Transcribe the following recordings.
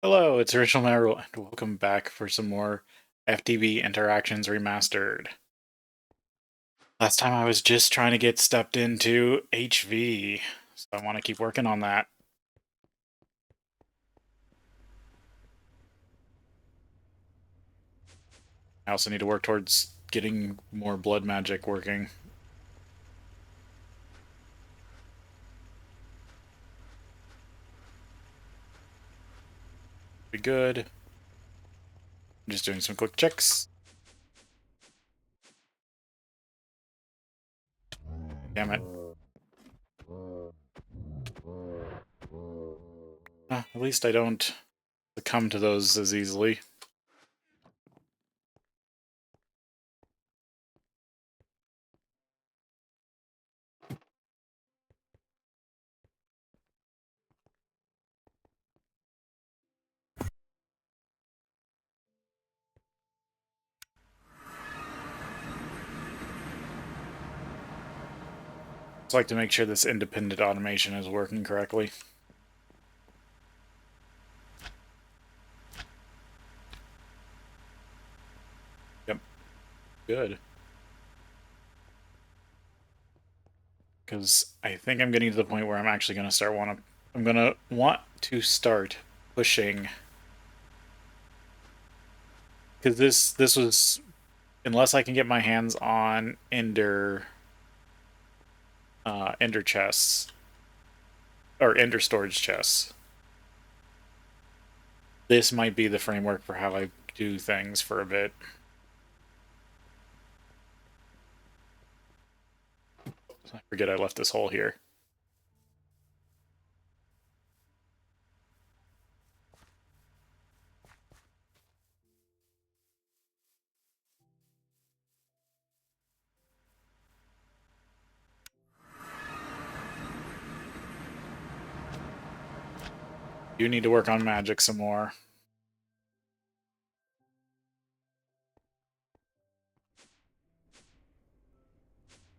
Hello, it's Original MaRul, and welcome back for some more FTB Interactions Remastered. Last time I was just trying to get stepped into HV, so I want to keep working on that. I also need to work towards getting more blood magic working. Be good. I'm just doing some quick checks. Damn it. At least I don't succumb to those as easily. Just like to make sure this independent automation is working correctly. Yep. Good. Because I think I'm getting to the point where I'm actually going to start I'm going to want to start pushing, because this was, unless I can get my hands on ender chests or ender storage chests, this might be the framework for how I do things for a bit. I forget I left this hole here. You need to work on magic some more.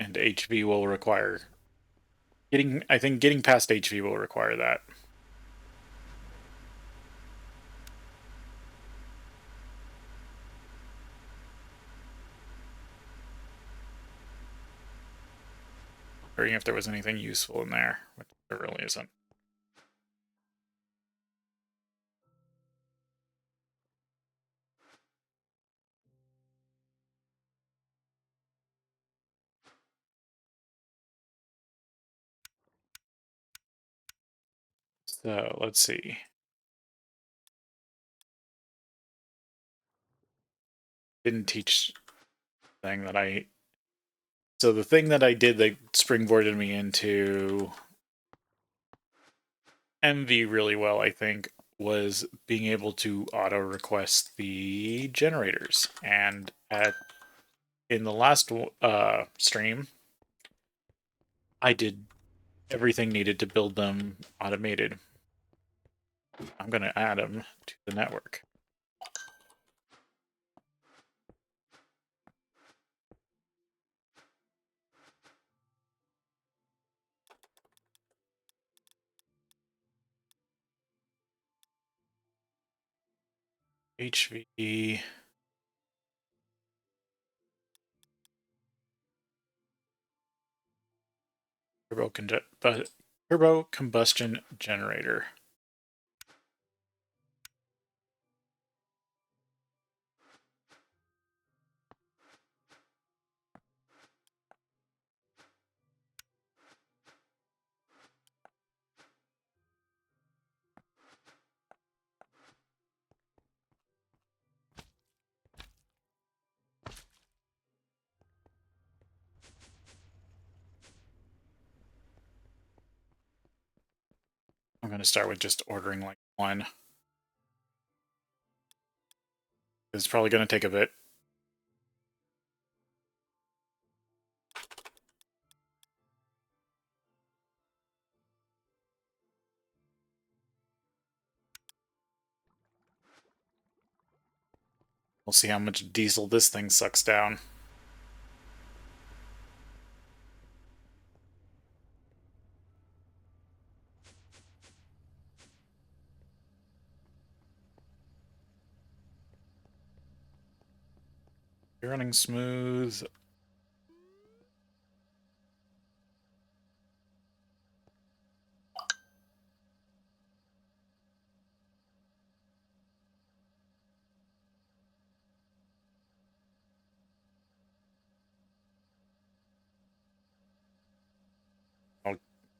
And HV will require I think getting past HV will require that. Wondering if there was anything useful in there, which there really isn't. So let's see. Didn't teach thing that I. So the thing that I did that springboarded me into MV really well, I think, was being able to auto request the generators. And in the last stream, I did everything needed to build them automated. I'm going to add them to the network. HV. Turbo combustion generator. I'm going to start with just ordering like one. It's probably going to take a bit. We'll see how much diesel this thing sucks down. You're running smooth.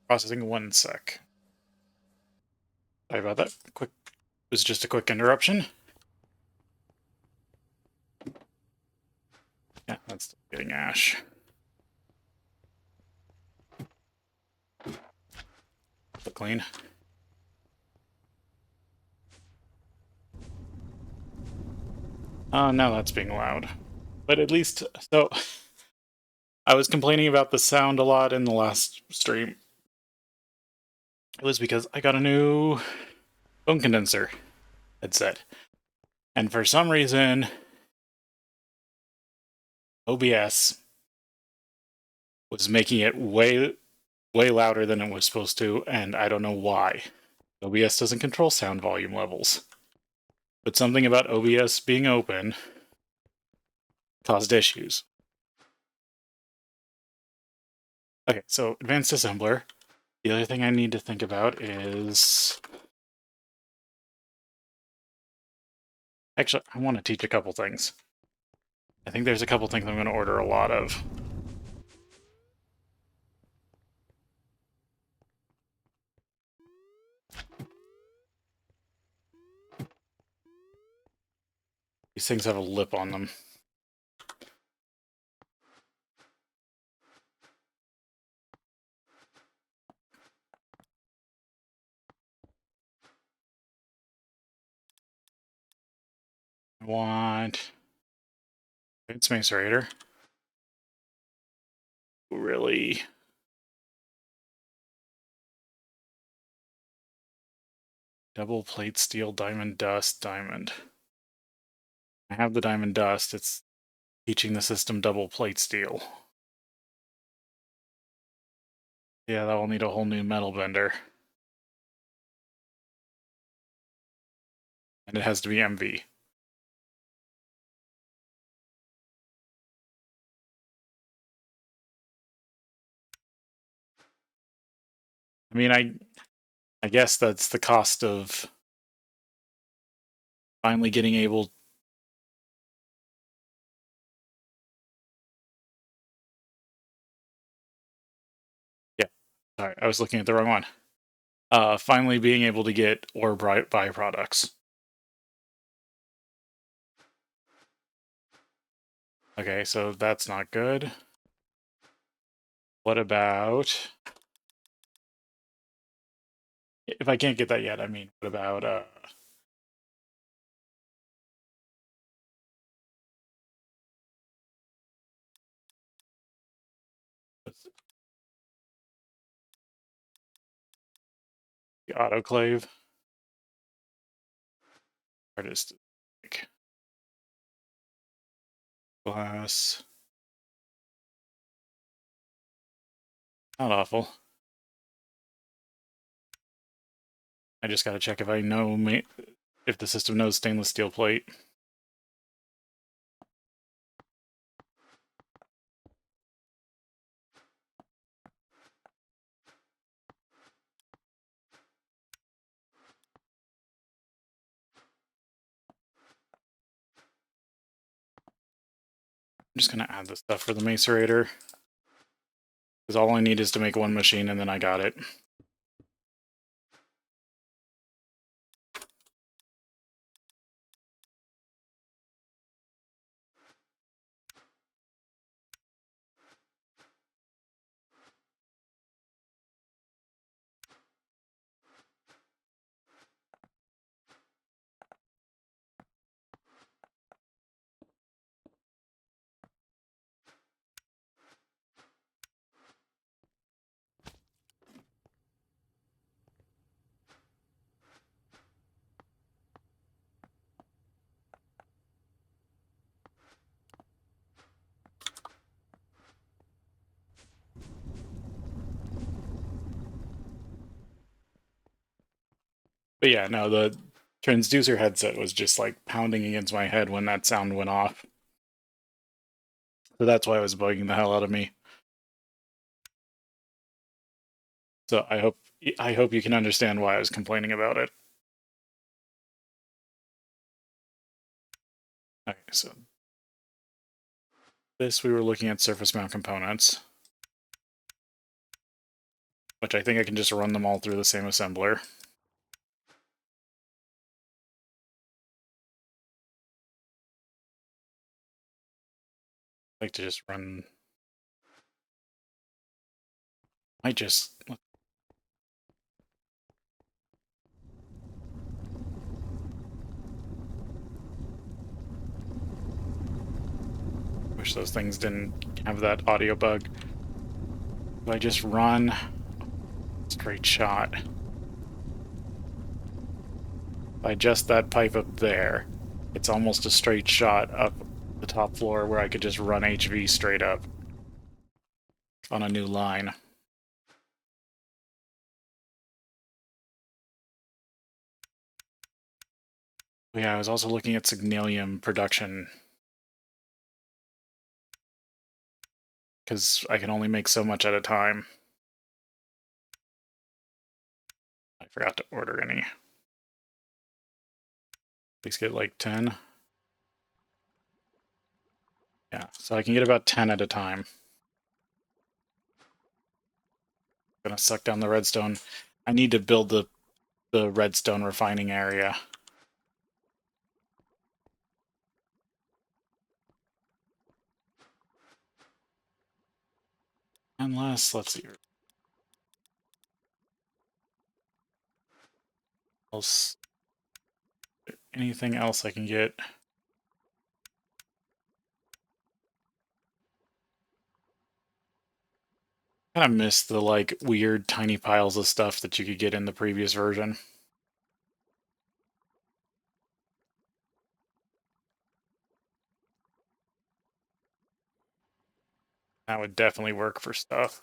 Processing 1 sec. Sorry about that. Quick. It was just a quick interruption. Yeah, that's getting ash. But clean. Oh, now that's being loud. But at least, so I was complaining about the sound a lot in the last stream. It was because I got a new bone condenser headset. And for some reason, OBS was making it way louder than it was supposed to, and I don't know why. OBS doesn't control sound volume levels. But something about OBS being open caused issues. Okay, so advanced assembler. The other thing I need to think about is... Actually, I want to teach a couple things. I think there's a couple things I'm going to order a lot of. These things have a lip on them. I want... It's macerator. Really? Double plate steel, diamond dust, diamond. I have the diamond dust. It's teaching the system double plate steel. Yeah, that will need a whole new metal bender. And it has to be MV. I mean, I guess that's the cost of finally getting able... Yeah, sorry, I was looking at the wrong one. Finally being able to get ore byproducts. Okay, so that's not good. What about... If I can't get that yet, I mean, what about... the autoclave? Artist. Glass. Not awful. I just gotta check if I know if the system knows stainless steel plate. I'm just gonna add the stuff for the macerator. Because all I need is to make one machine and then I got it. But yeah, no, the transducer headset was just like pounding against my head when that sound went off. So that's why it was bugging the hell out of me. So I hope you can understand why I was complaining about it. Okay, so this we were looking at surface mount components, which I think I can just run them all through the same assembler. I like to just run. I just wish those things didn't have that audio bug. If I just run straight shot, if I adjust that pipe up there, it's almost a straight shot up the top floor where I could just run HV straight up on a new line. Yeah, I was also looking at signalium production because I can only make so much at a time. I forgot to order any. Please get like 10. Yeah, so I can get about 10 at a time. Gonna suck down the redstone. I need to build the redstone refining area. Unless, let's see. Else, anything else I can get? Kind of miss the like weird tiny piles of stuff that you could get in the previous version. That would definitely work for stuff.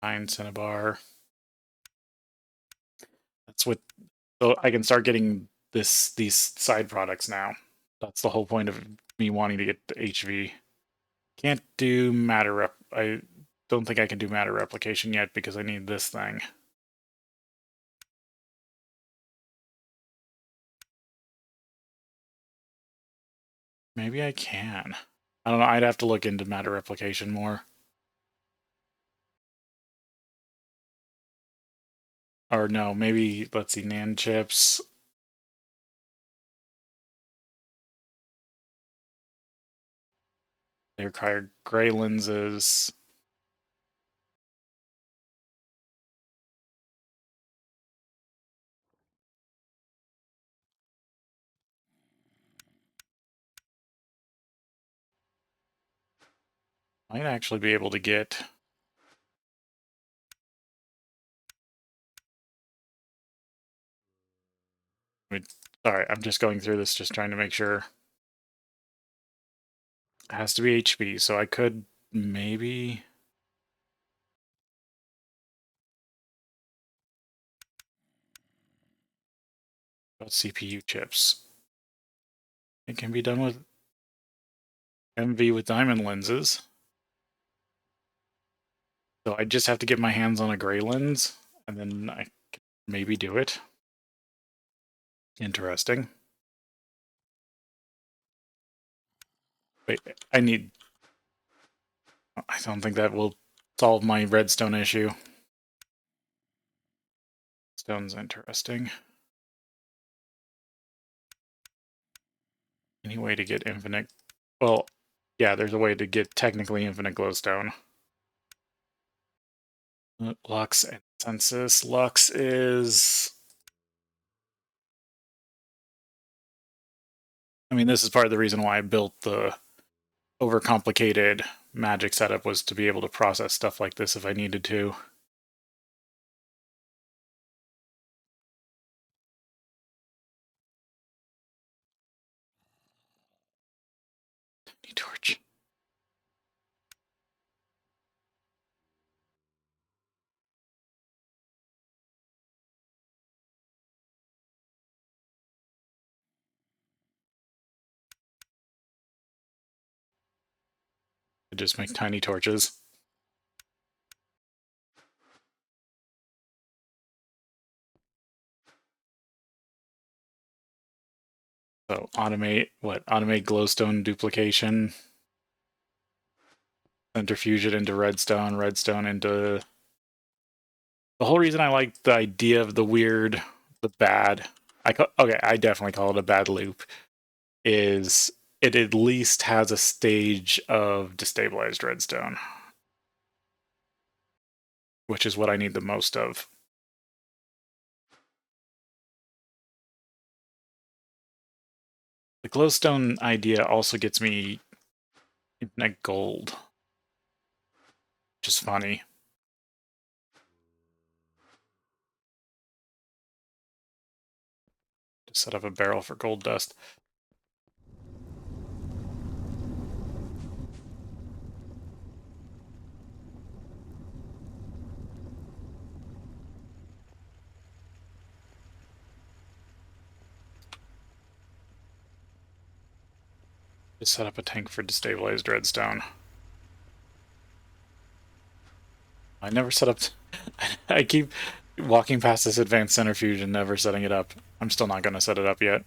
Fine cinnabar. That's what. So I can start getting these side products now. That's the whole point of me wanting to get the HV. Can't do matter rep. I don't think I can do matter replication yet because I need this thing. Maybe I can. I don't know. I'd have to look into matter replication more. Or no, maybe, let's see, NAND chips. They require gray lenses. Might actually be able to get. Sorry, I'm just going through this, just trying to make sure. It has to be HP, so I could maybe. About CPU chips. It can be done with MV with diamond lenses. So I just have to get my hands on a gray lens, and then I can maybe do it. Interesting. Wait, I need. I don't think that will solve my redstone issue. Stone's interesting. Any way to get infinite? Well, yeah, there's a way to get technically infinite glowstone. Lux and census. Lux is. I mean, this is part of the reason why I built the overcomplicated magic setup, was to be able to process stuff like this if I needed to. Tiny torch. I just make tiny torches. So automate what? Automate glowstone duplication. Centrifuge it into redstone, redstone into... The whole reason I like the idea of the weird, the bad, I definitely call it a bad loop, is it at least has a stage of destabilized redstone, which is what I need the most of. The glowstone idea also gets me infinite gold, which is funny. To set up a barrel for gold dust. To set up a tank for destabilized redstone. I never set up... I keep walking past this advanced centrifuge and never setting it up. I'm still not going to set it up yet.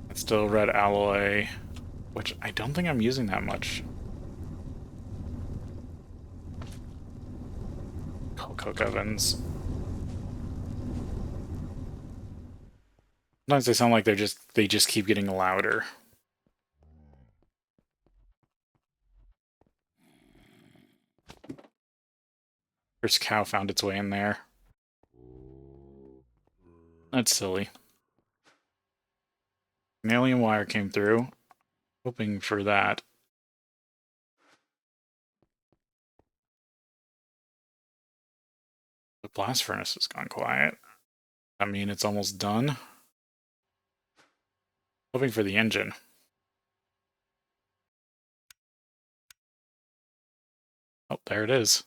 It's still red alloy, which I don't think I'm using that much. Coke ovens. Sometimes they sound like they just keep getting louder. First cow found its way in there. That's silly. An alien wire came through. Hoping for that. The blast furnace has gone quiet. I mean, it's almost done. Hoping for the engine. Oh, there it is.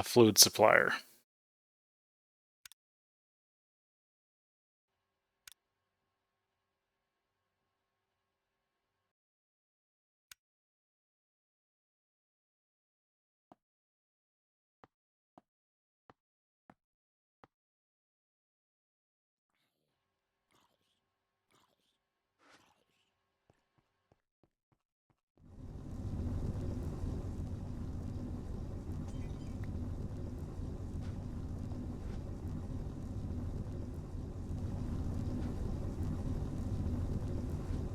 Fluid supplier.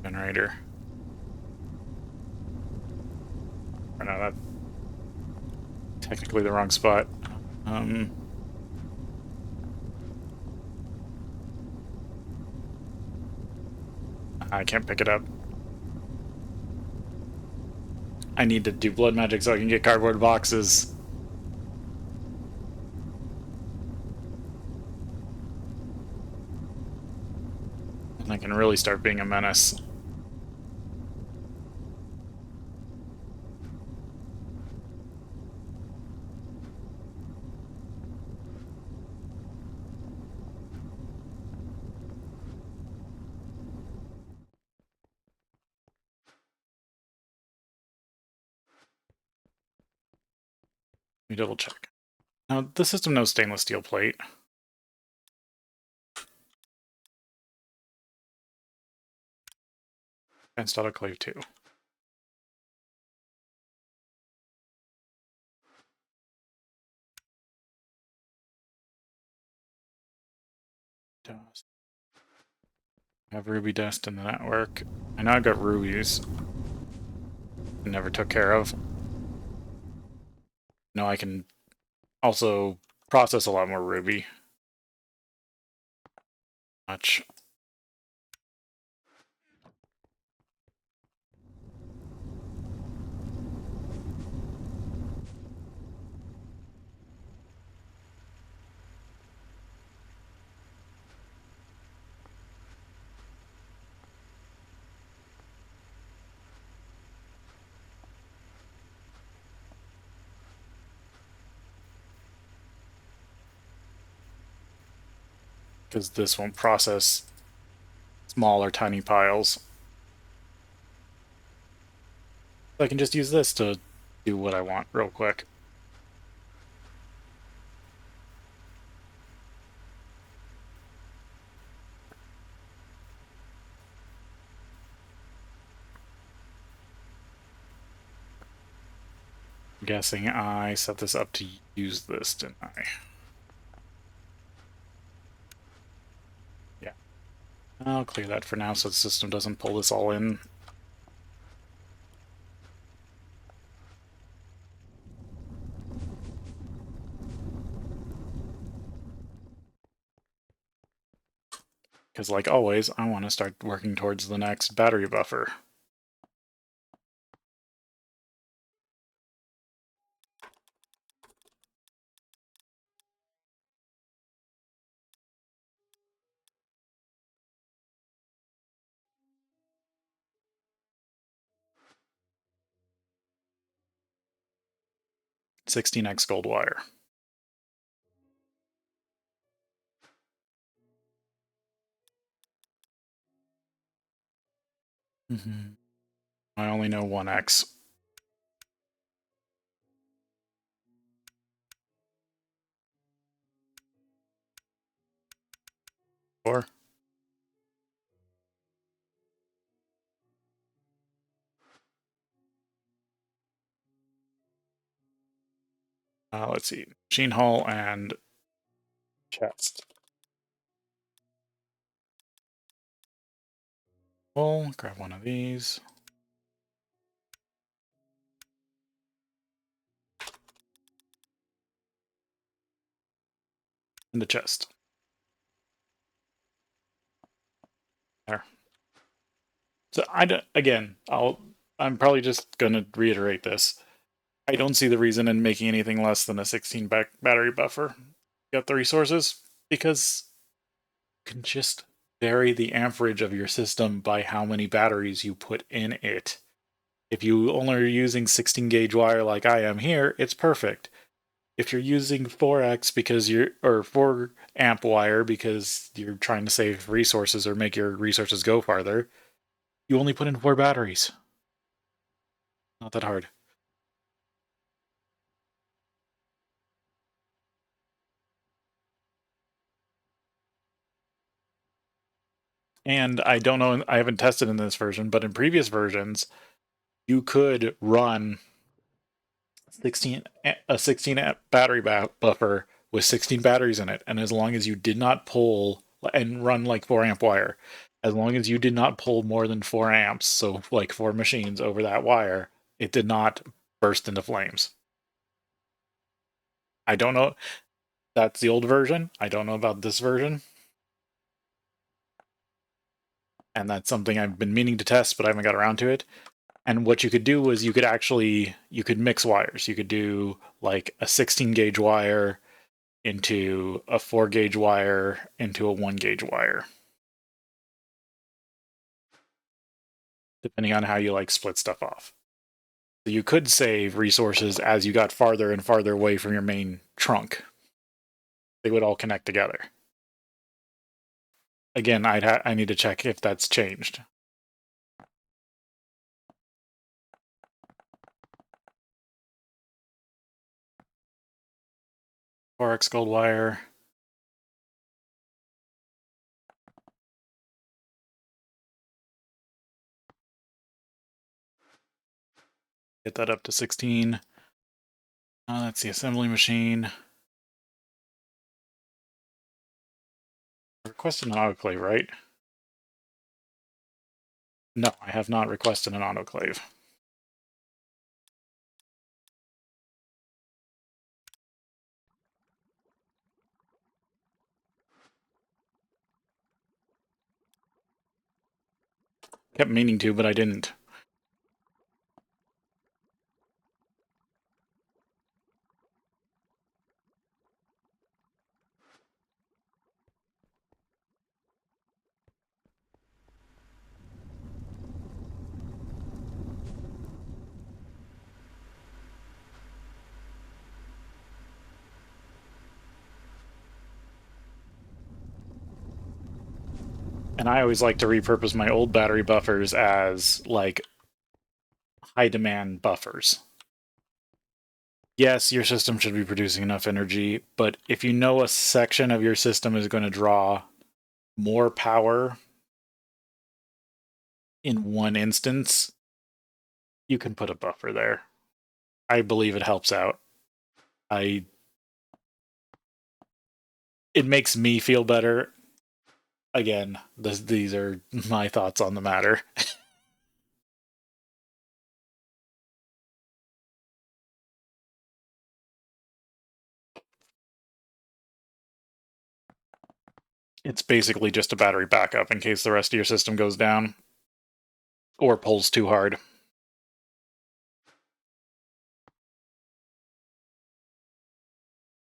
Generator. Or no, that's technically the wrong spot. I can't pick it up. I need to do blood magic so I can get cardboard boxes. And I can really start being a menace. Let me double check. Now, the system knows stainless steel plate. Advanced autoclave 2. Dust. I have ruby dust in the network. I know I got rubies. I never took care of. No, I can also process a lot more ruby. Much. because this won't process small or tiny piles. So I can just use this to do what I want real quick. I'm guessing I set this up to use this, didn't I? Yeah. I'll clear that for now so the system doesn't pull this all in. Because like always, I want to start working towards the next battery buffer. $16X gold wire. I only know 1X. Or let's see, machine hull and chest. We'll grab one of these. And the chest. There. So I'm probably just gonna reiterate this. I don't see the reason in making anything less than a 16 battery buffer. You got the resources because you can just vary the amperage of your system by how many batteries you put in it. If you only are using 16 gauge wire like I am here, it's perfect. If you're using 4x or 4 amp wire because you're trying to save resources or make your resources go farther, you only put in 4 batteries. Not that hard. And I don't know, I haven't tested in this version, but in previous versions, you could run 16 a 16 amp battery buffer with 16 batteries in it, and as long as you did not pull and run like 4 amp wire, as long as you did not pull more than 4 amps, so like 4 machines over that wire, it did not burst into flames. I don't know. That's the old version. I don't know about this version. And that's something I've been meaning to test, but I haven't got around to it. And what you could do was you could mix wires. You could do like a 16 gauge wire into a 4 gauge wire into a 1 gauge wire, depending on how you like split stuff off. So you could save resources as you got farther and farther away from your main trunk. They would all connect together. Again, I need to check if that's changed. RX gold wire. Get that up to 16. That's the assembly machine. I requested an autoclave, right? No, I have not requested an autoclave. Kept meaning to, but I didn't. And I always like to repurpose my old battery buffers as, like, high demand buffers. Yes, your system should be producing enough energy, but if you know a section of your system is going to draw more power in one instance, you can put a buffer there. I believe it helps out. It makes me feel better. Again, these are my thoughts on the matter. It's basically just a battery backup in case the rest of your system goes down or pulls too hard.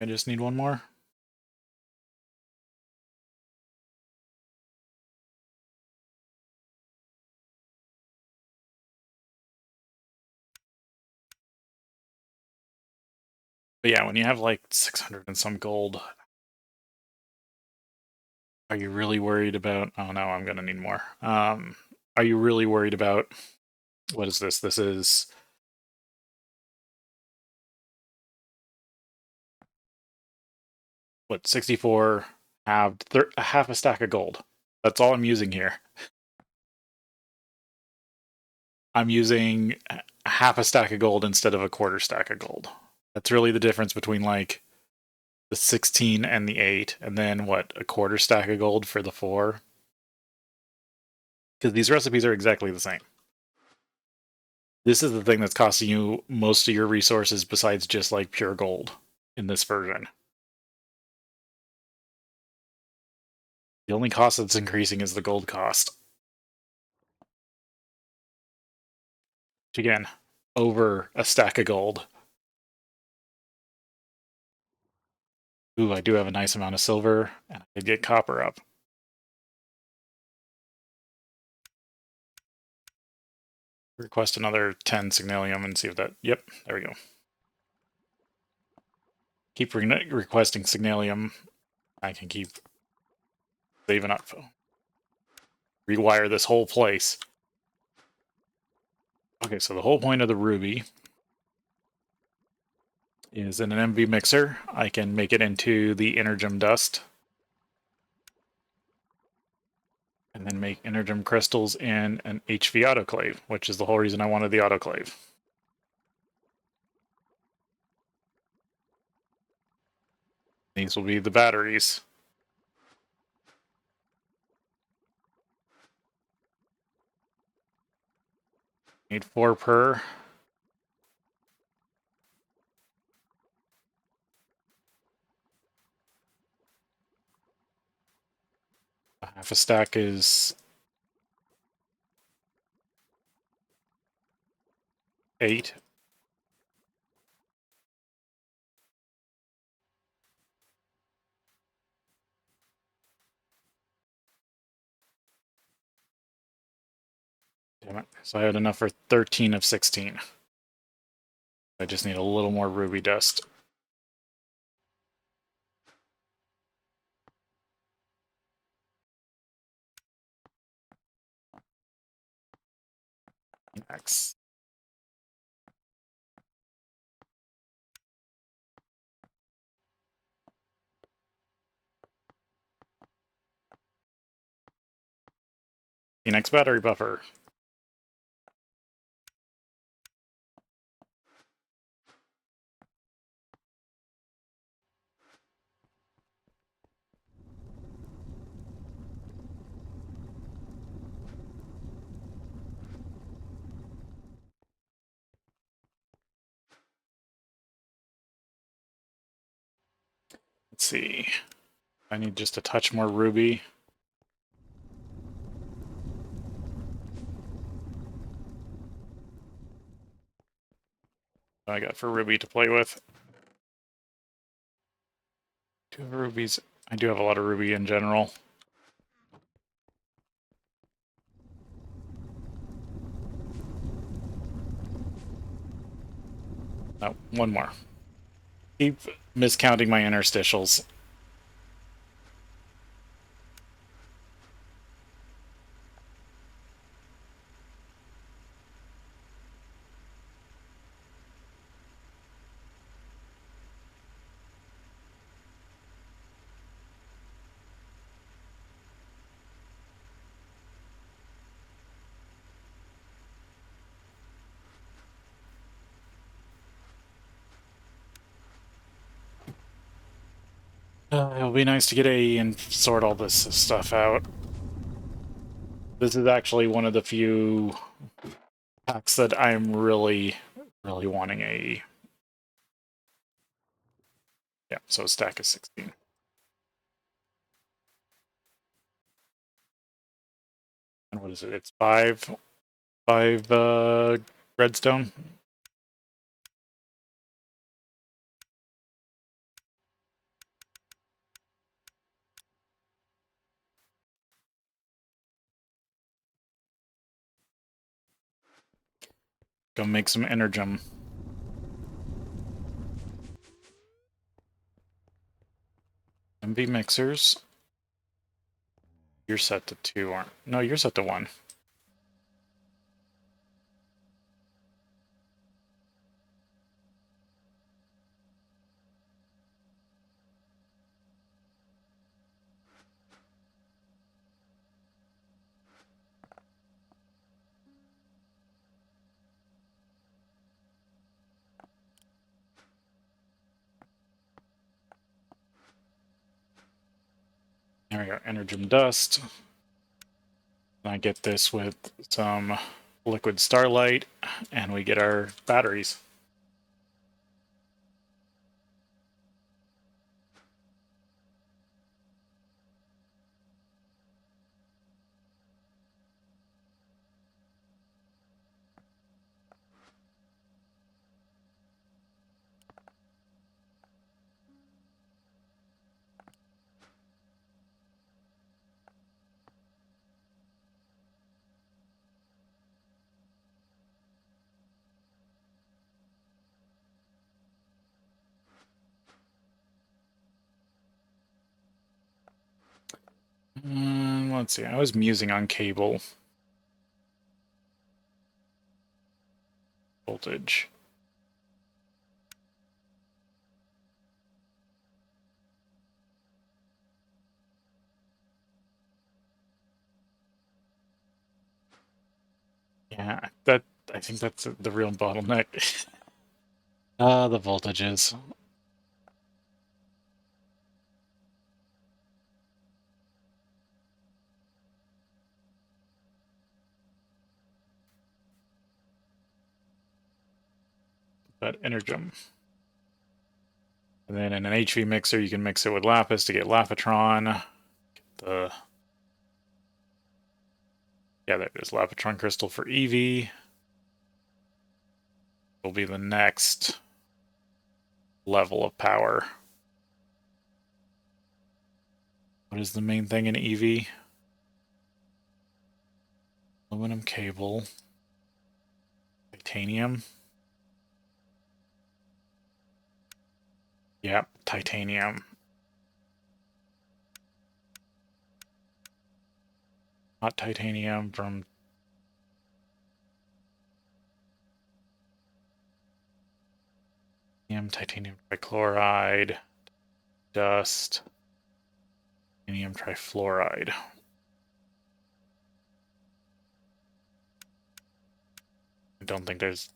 I just need one more. But yeah, when you have like 600 and some gold, are you really worried about... Oh no, I'm gonna need more. Are you really worried about... What is this? This is... What, 64 halved, half a stack of gold. That's all I'm using here. I'm using half a stack of gold instead of a quarter stack of gold. That's really the difference between like the 16 and the 8, and then what, a quarter stack of gold for the 4? Because these recipes are exactly the same. This is the thing that's costing you most of your resources besides just like pure gold in this version. The only cost that's increasing is the gold cost. Which again, over a stack of gold. Ooh, I do have a nice amount of silver, and I could get copper up. Request another 10 signalium and see if that... Yep, there we go. Keep requesting signalium. I can keep saving up. Rewire this whole place. Okay, so the whole point of the ruby is in an MV mixer, I can make it into the energem dust. And then make energem crystals in an HV autoclave, which is the whole reason I wanted the autoclave. These will be the batteries. Need 4 per. Half a stack is 8. Damn it. So I had enough for 13 of 16. I just need a little more ruby dust. X. The next battery buffer. Let's see. I need just a touch more ruby. I got for ruby to play with. 2 rubies. I do have a lot of ruby in general. Oh, one more. Keep miscounting my interstitials. It'll be nice to get A and sort all this stuff out. This is actually one of the few packs that I'm really wanting a... Yeah, so a stack is 16. And what is it? It's five redstone. Go make some energem. MV mixers. You're set to 2, aren't? No, you're set to 1. There we go, energem dust. I get this with some liquid starlight, and we get our batteries. Let's see, I was musing on cable. Voltage. Yeah, I think that's the real bottleneck. The voltages. But energem. And then in an HV mixer, you can mix it with lapis to get lapatron. Yeah, there it is, lapatron crystal for EV. Will be the next level of power. What is the main thing in EV? Aluminum cable. Titanium. Yep, titanium. Not titanium from... Titanium trichloride. Dust. Titanium trifluoride. I don't think there's...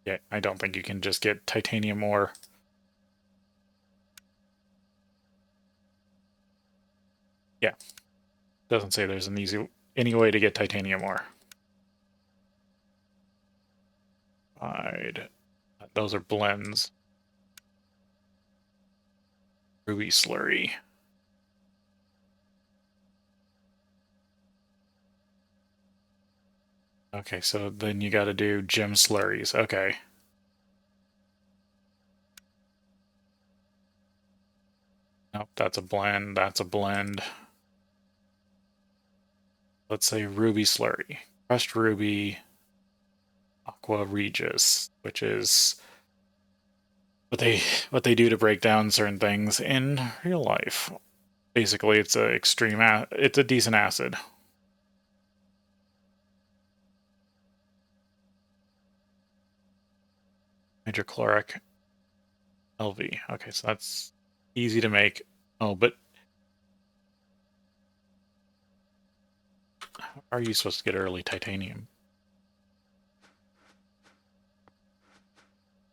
Yeah, I don't think you can just get titanium ore. Yeah. Doesn't say there's any way to get titanium ore. Those are blends. Ruby slurry. Okay, so then you gotta do gem slurries. Okay. Nope, that's a blend. That's a blend. Let's say ruby slurry. Crushed ruby, aqua regis, which is what they do to break down certain things in real life. Basically, it's it's a decent acid. Hydrochloric LV. Okay, so that's easy to make. Oh, but how are you supposed to get early titanium?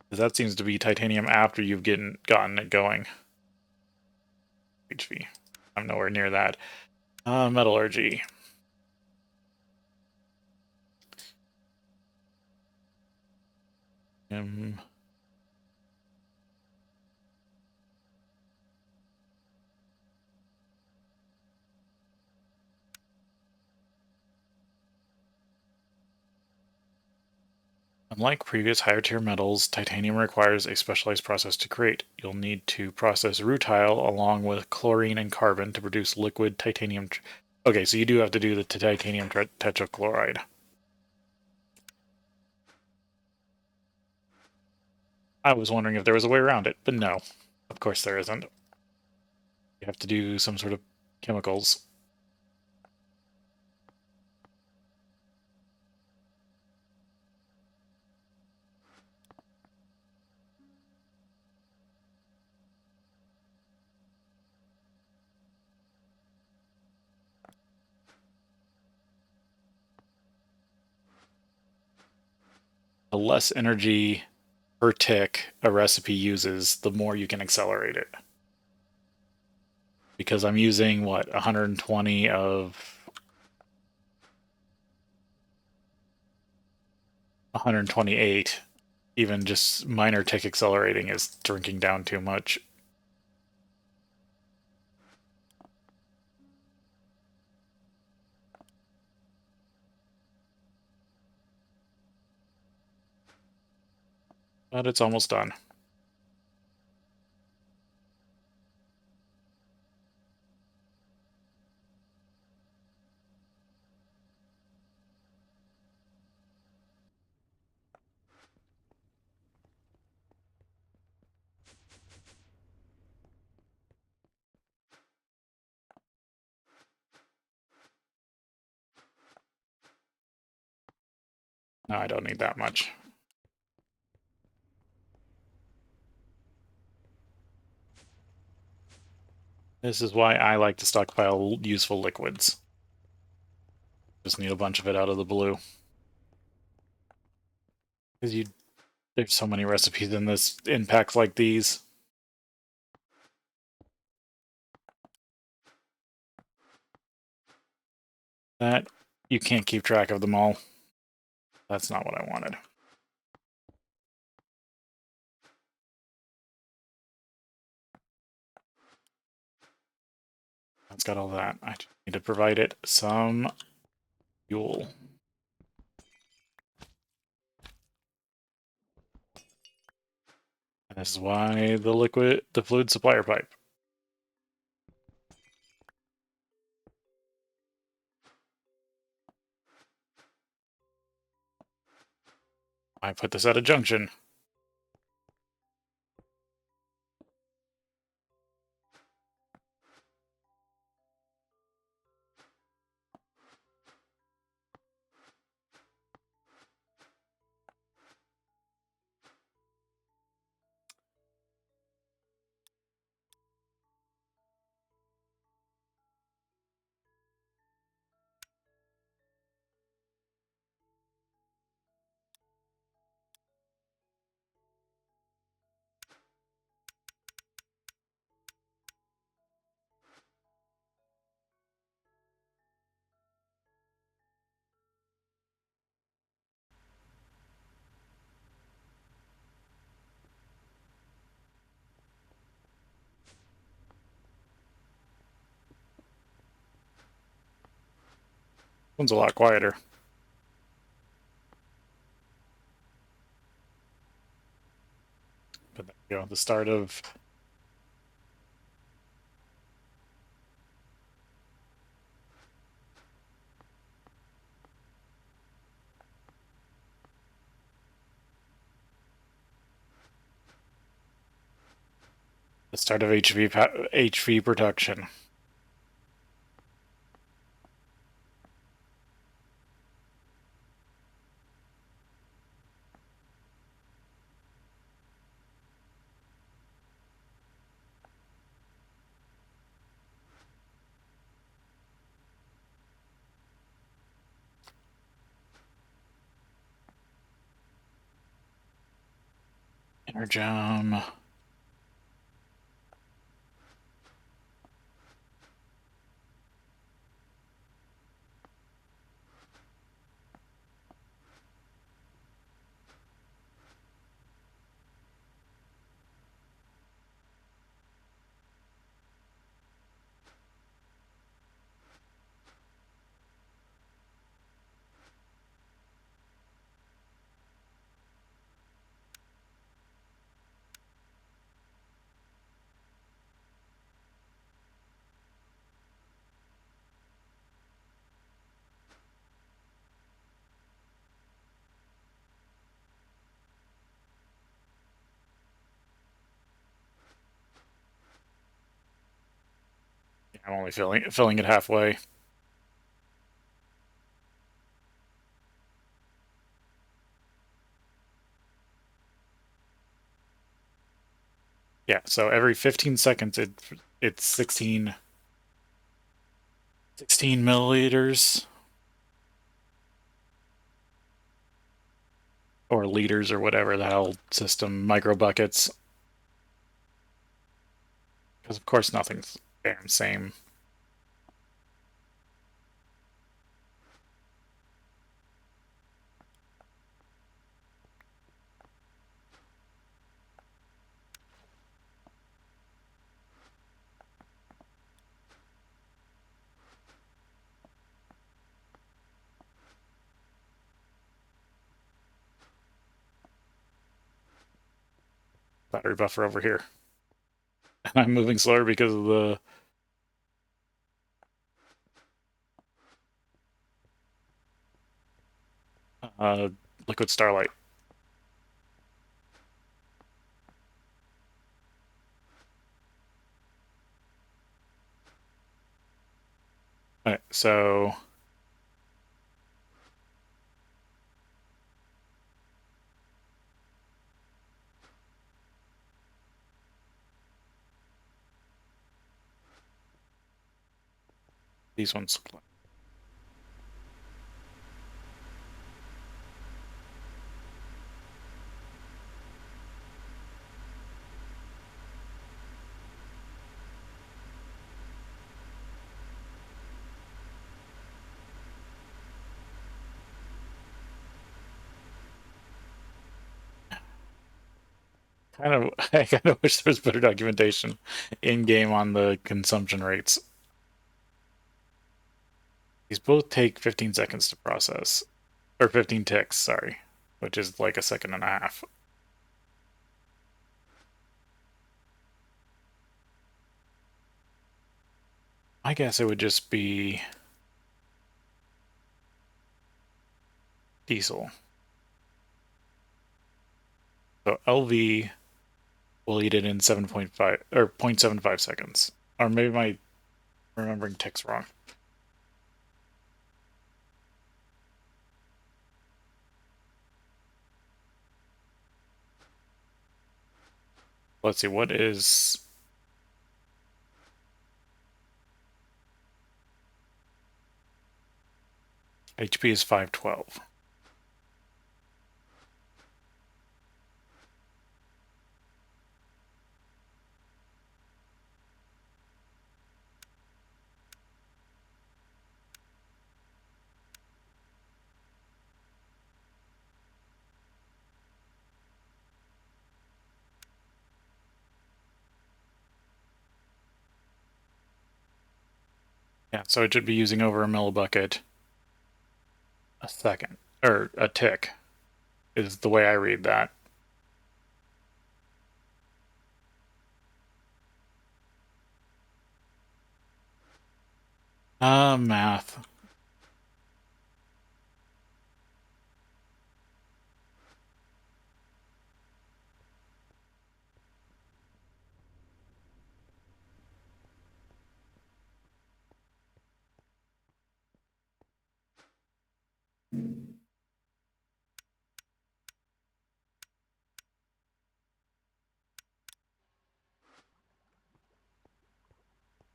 Because that seems to be titanium after you've gotten it going. HV. I'm nowhere near that. Metallurgy. Unlike previous higher tier metals, titanium requires a specialized process to create. You'll need to process rutile along with chlorine and carbon to produce liquid titanium. Okay, so you do have to do the titanium tetrachloride. I was wondering if there was a way around it, but no, of course there isn't. You have to do some sort of chemicals. The less energy per tick a recipe uses, the more you can accelerate it. Because I'm using, what, 120 of 128. Even just minor tick accelerating is drinking down too much. But it's almost done. No, I don't need that much. This is why I like to stockpile useful liquids. Just need a bunch of it out of the blue. Because there's so many recipes in packs like these. That you can't keep track of them all. That's not what I wanted. It's got all that. I just need to provide it some fuel. And this is why the fluid supplier pipe. I put this at a junction. One's a lot quieter. But there you go, the start of HV production. Energem. I'm only filling it halfway. Yeah, so every 15 seconds it's 16 milliliters or liters or whatever the hell system, micro buckets. Because of course nothing's damn same. Battery buffer over here. And I'm moving slower because of the liquid starlight. Alright, so these ones. I kind of wish there was better documentation in game on the consumption rates. These both take 15 seconds to process, or 15 ticks, sorry, which is like a second and a half. I guess it would just be diesel. So LV will eat it in 7.5 or 0.75 seconds. Or maybe my remembering ticks wrong. Let's see, what is HP is 512. Yeah, so it should be using over a millibucket a second, or a tick, is the way I read that. Math.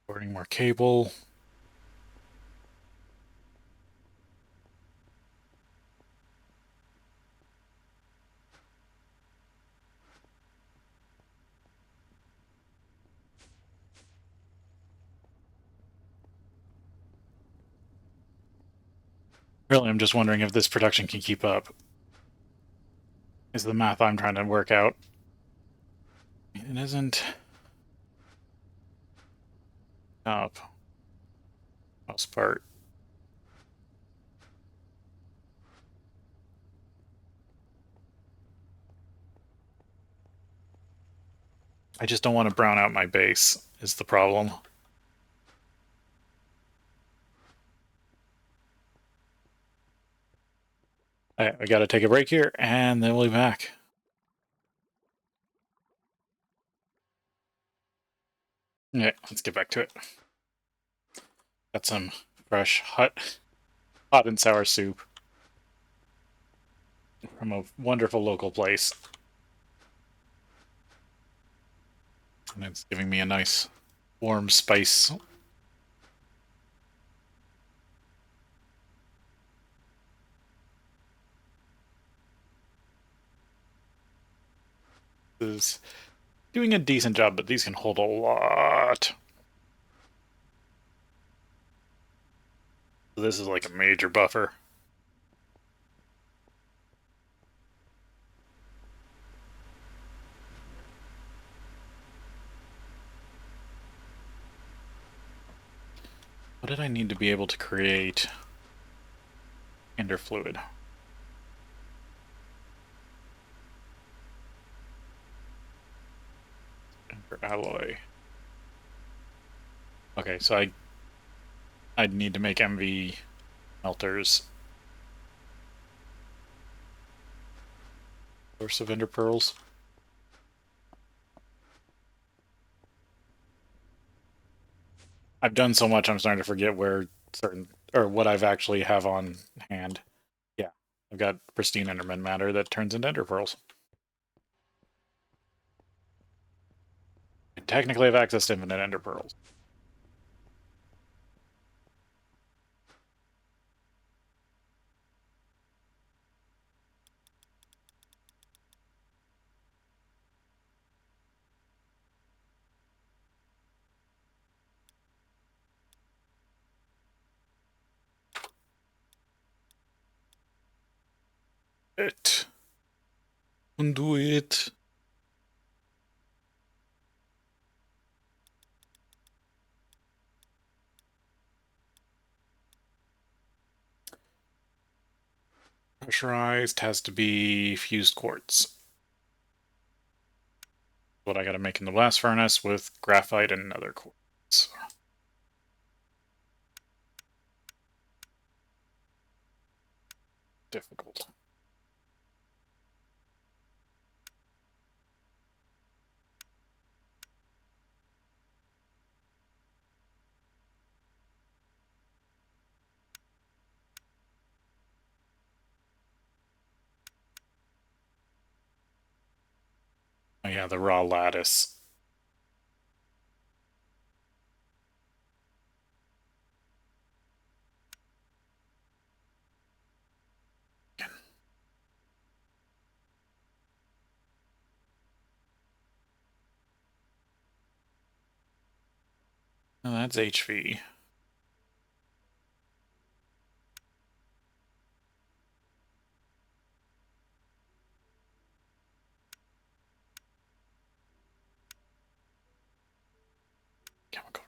Ordering more cable. Really, I'm just wondering if this production can keep up. Is the math I'm trying to work out. It isn't up. Most part. I just don't want to brown out my base, is the problem. I gotta take a break here, and then we'll be back. Yeah, let's get back to it. Got some fresh, hot and sour soup from a wonderful local place. And it's giving me a nice warm spice. This is doing a decent job, but these can hold a lot. So this is like a major buffer. What did I need to be able to create ender fluid? Ender alloy. Okay, so I'd need to make MV melters. Source of ender pearls. I've done so much, I'm starting to forget where certain, or what I've actually have on hand. Yeah, I've got pristine enderman matter that turns into ender pearls. I technically have access to infinite ender pearls. It. Undo it. Pressurized has to be fused quartz. What I gotta make in the blast furnace with graphite and another quartz. Difficult. Oh yeah, the raw lattice. Oh, that's HV. Chemical.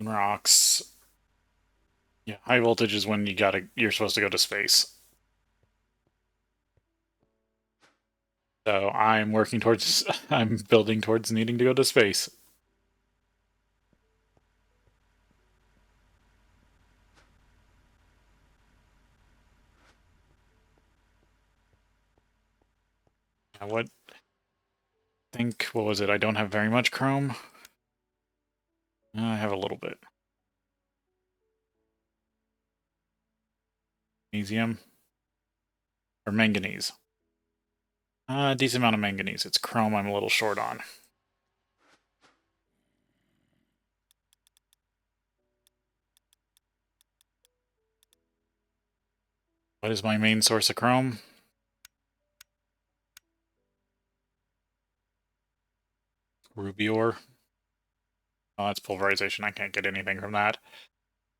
Rocks. Yeah, high voltage is when you're supposed to go to space. So I'm working towards, I'm building towards needing to go to space. What what was it? I don't have very much chrome. I have a little bit. Magnesium. Or manganese. A decent amount of manganese. It's chrome I'm a little short on. What is my main source of chrome? Ruby ore. Oh, that's pulverization. I can't get anything from that.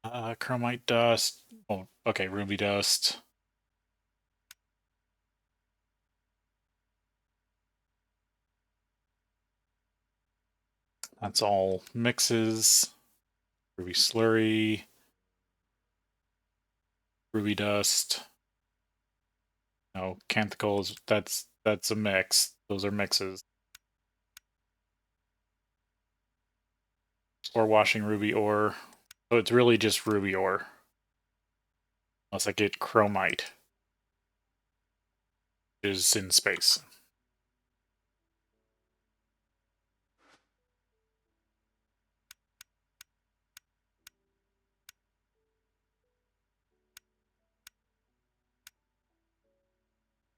Chromite dust. Oh, okay, ruby dust. That's all mixes. Ruby slurry. Ruby dust. No, canthicals. That's a mix. Those are mixes. Or washing ruby ore. So it's really just ruby ore. Unless I get chromite, which is in space.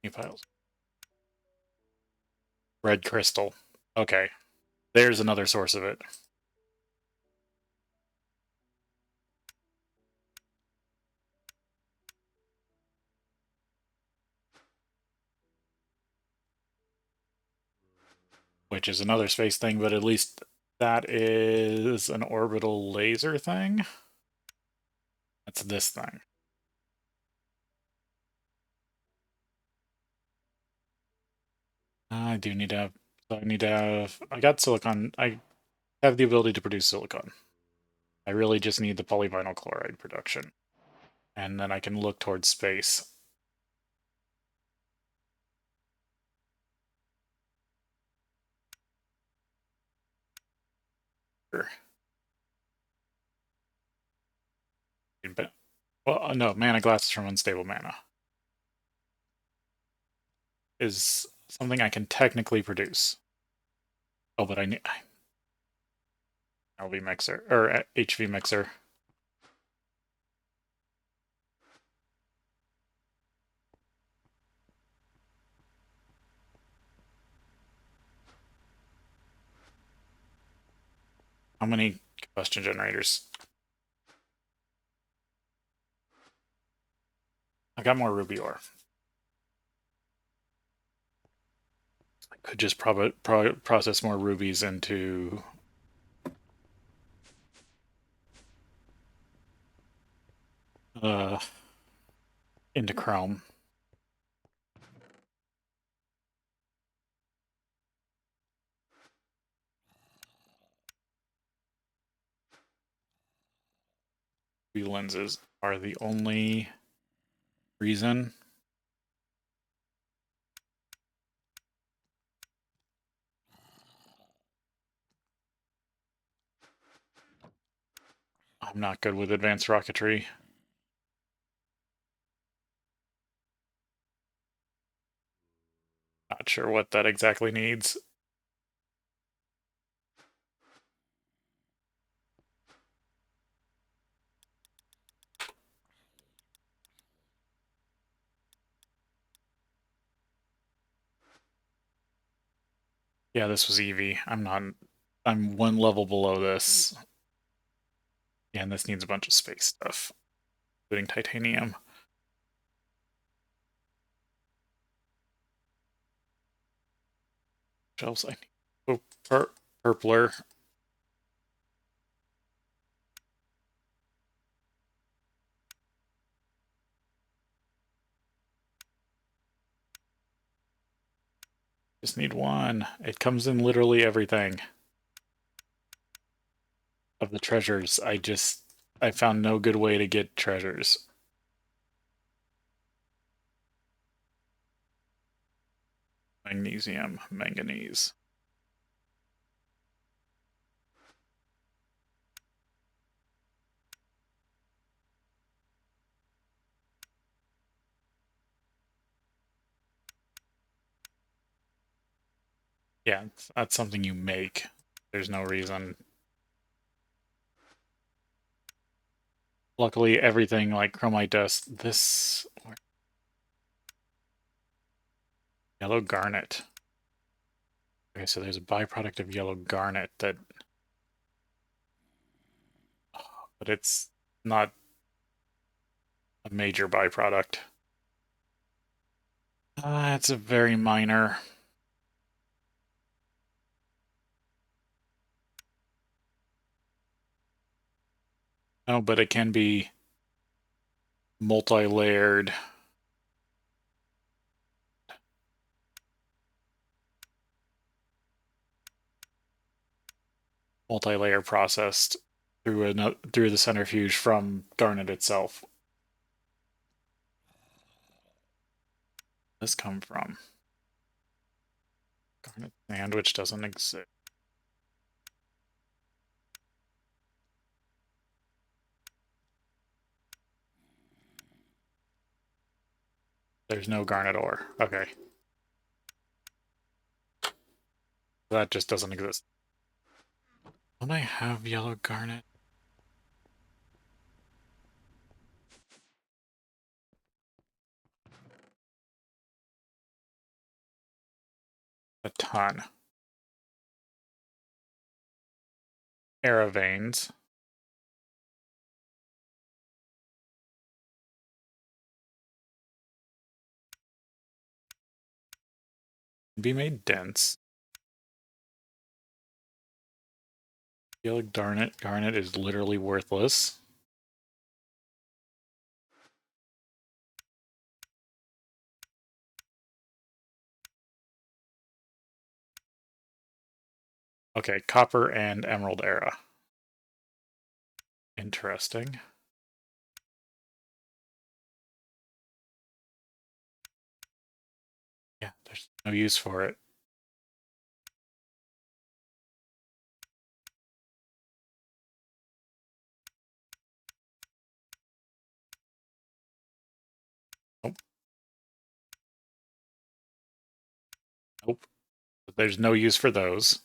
New files. Red crystal. Okay. There's another source of it. Which is another space thing, but at least that is an orbital laser thing. That's this thing. I do need to have. So I need to have. I got silicon. I have the ability to produce silicon. I really just need the polyvinyl chloride production. And then I can look towards space. Well, no, mana glasses from unstable mana is something I can technically produce. Oh, but I need LV mixer or HV mixer. How many combustion generators? I got more ruby ore. I could just process more rubies into chrome. Ruby lenses are the only reason. I'm not good with advanced rocketry. Not sure what that exactly needs. Yeah, this was Eevee. I'm one level below this. Yeah, and this needs a bunch of space stuff, including titanium. Shelves I need. Oh, purpler. Just need one. It comes in literally everything. Of the treasures, I found no good way to get treasures. Magnesium, manganese. Yeah, that's something you make. There's no reason. Luckily, everything like chromite dust, this yellow garnet. Okay, so there's a byproduct of yellow garnet that, but it's not a major byproduct. It's a very minor. Oh, but it can be multi-layered. Multi-layer processed through the centrifuge from garnet itself. Where does this come from? Garnet sand, which doesn't exist. There's no garnet ore. Okay. That just doesn't exist. Don't I have yellow garnet? A ton. Era veins. Be made dense. Yellow garnet is literally worthless. Okay, copper and emerald era. Interesting. Yeah, there's no use for it. Nope. Nope. There's no use for those.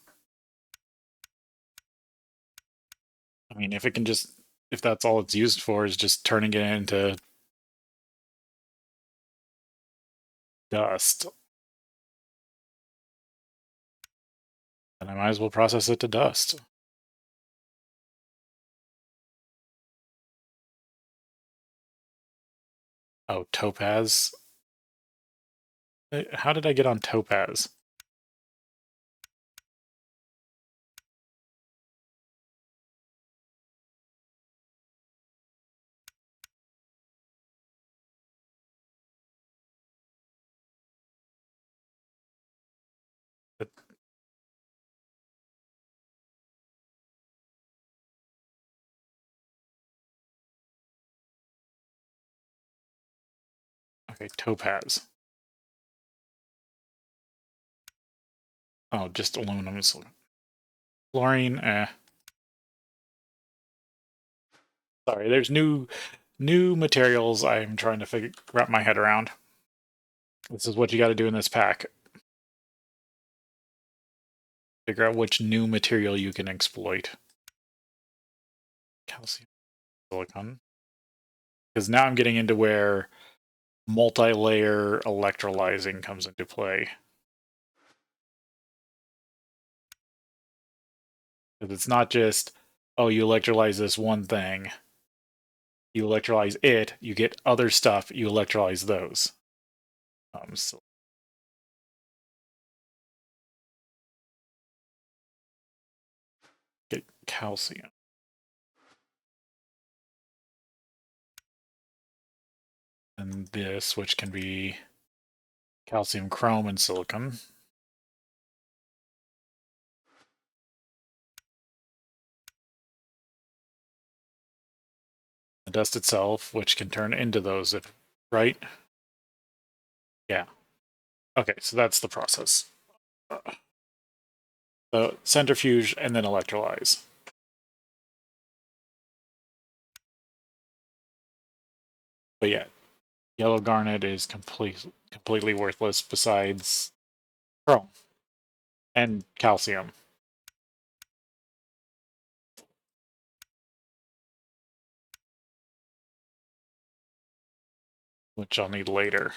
I mean, if it can just, if that's all it's used for is just turning it into dust, then I might as well process it to dust. Oh, topaz. How did I get on topaz? Okay, topaz. Oh, just aluminum. Fluorine, Sorry, there's new materials I'm trying to wrap my head around. This is what you got to do in this pack. Figure out which new material you can exploit. Calcium, silicon. Because now I'm getting into where multi-layer electrolyzing comes into play. Because it's not just, oh, you electrolyze this one thing. You electrolyze it, you get other stuff, you electrolyze those. So get calcium. And this, which can be calcium, chrome, and silicon. The dust itself, which can turn into those, right? Yeah. Okay, so that's the process. So centrifuge and then electrolyze. But yeah, yellow garnet is completely worthless besides chrome and calcium, which I'll need later.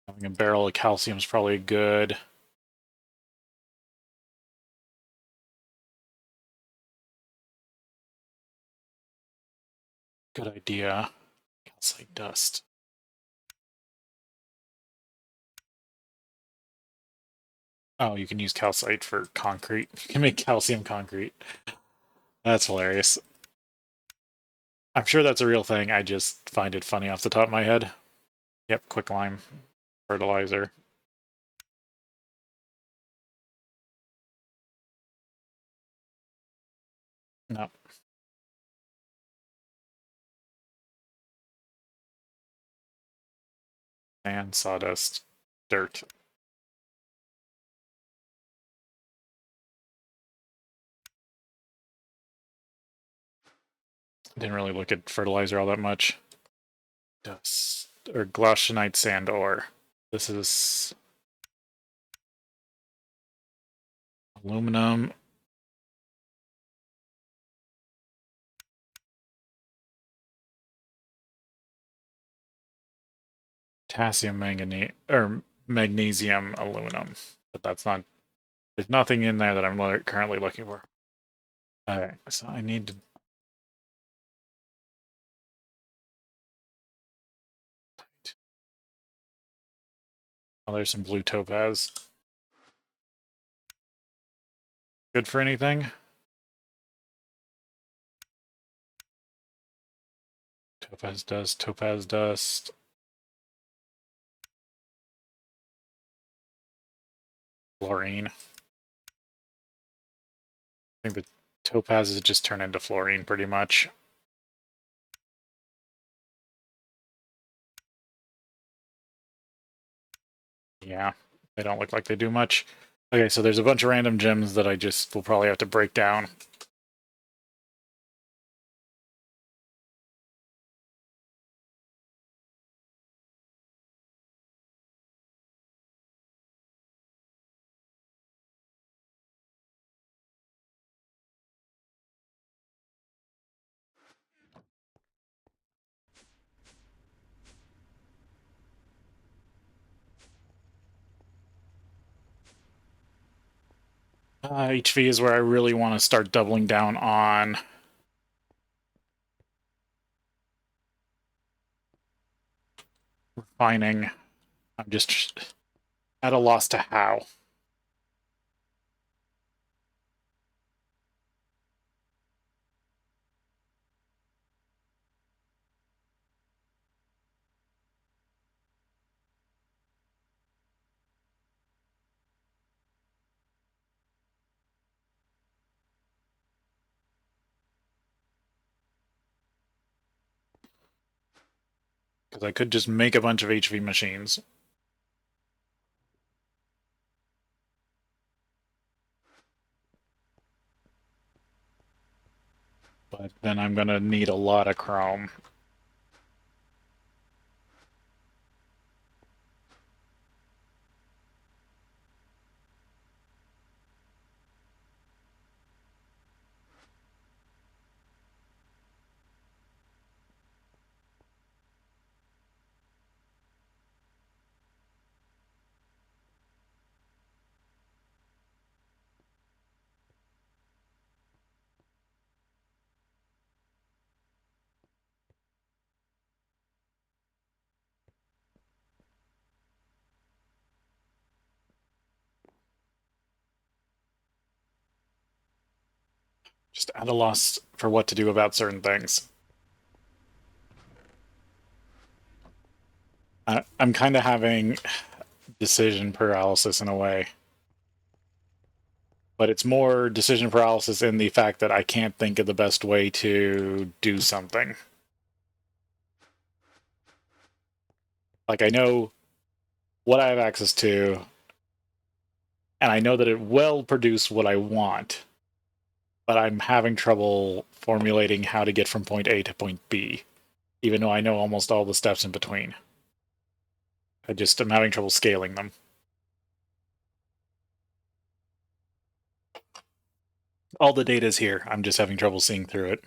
Having a barrel of calcium is probably good. Good idea. Calcite dust. Oh, you can use calcite for concrete. You can make calcium concrete. That's hilarious. I'm sure that's a real thing. I just find it funny off the top of my head. Yep, quicklime fertilizer. No. Sand, sawdust, dirt. Didn't really look at fertilizer all that much. Dust or glauconite sand ore. This is aluminum. Potassium manganese or magnesium aluminum. But that's not, there's nothing in there that I'm currently looking for. Okay, so I need to. Oh, there's some blue topaz. Good for anything? Topaz dust, topaz dust. Fluorine. I think the topazes just turn into fluorine pretty much. Yeah, they don't look like they do much. Okay, so there's a bunch of random gems that I just will probably have to break down. HV is where I really want to start doubling down on refining. I'm just at a loss to how. Because I could just make a bunch of HV machines. But then I'm going to need a lot of chrome. Just at a loss for what to do about certain things. I'm kind of having decision paralysis in a way. But it's more decision paralysis in the fact that I can't think of the best way to do something. Like, I know what I have access to, and I know that it will produce what I want, but I'm having trouble formulating how to get from point A to point B, even though I know almost all the steps in between. I'm having trouble scaling them. All the data is here. I'm just having trouble seeing through it.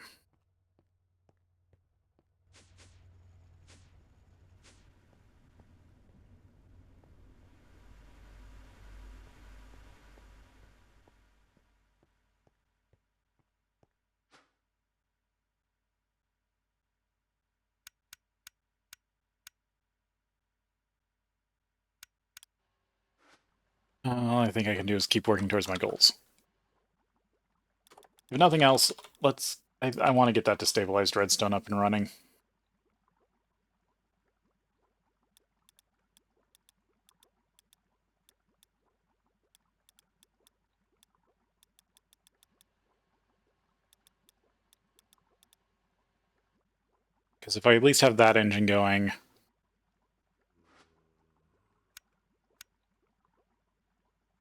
All I think I can do is keep working towards my goals. If nothing else, I want to get that destabilized redstone up and running. Because if I at least have that engine going,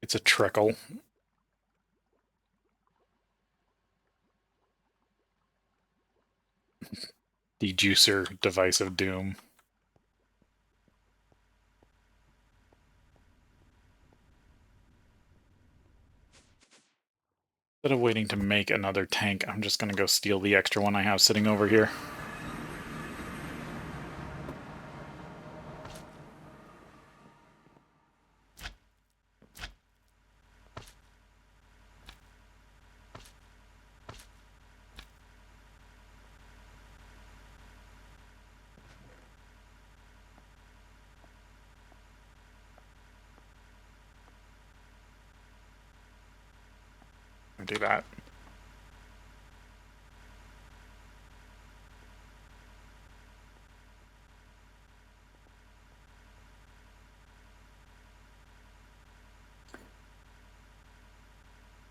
it's a trickle. The juicer device of doom. Instead of waiting to make another tank, I'm just going to go steal the extra one I have sitting over here. I'll do that.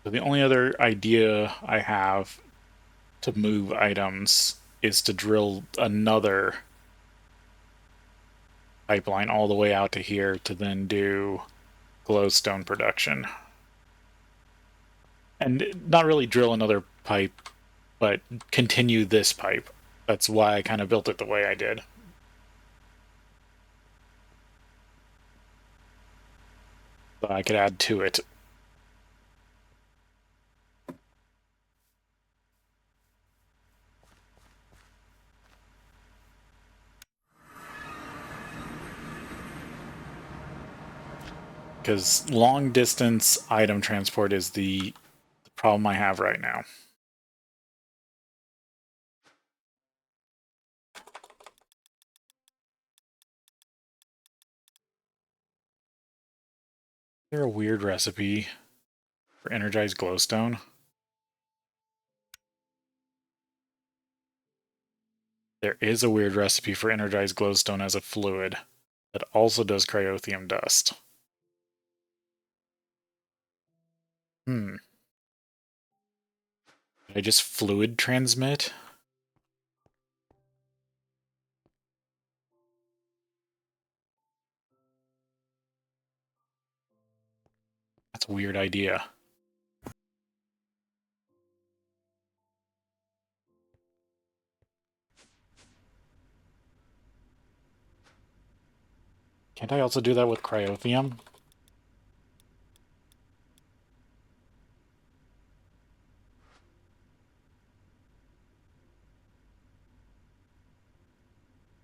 So the only other idea I have to move items is to drill another pipeline all the way out to here to then do glowstone production. And not really drill another pipe, but continue this pipe. That's why I kind of built it the way I did. So I could add to it. Because long distance item transport is the problem I have right now. Is there a weird recipe for energized glowstone? There is a weird recipe for energized glowstone as a fluid that also does cryothium dust. Did I just fluid transmit? That's a weird idea. Can't I also do that with cryothium?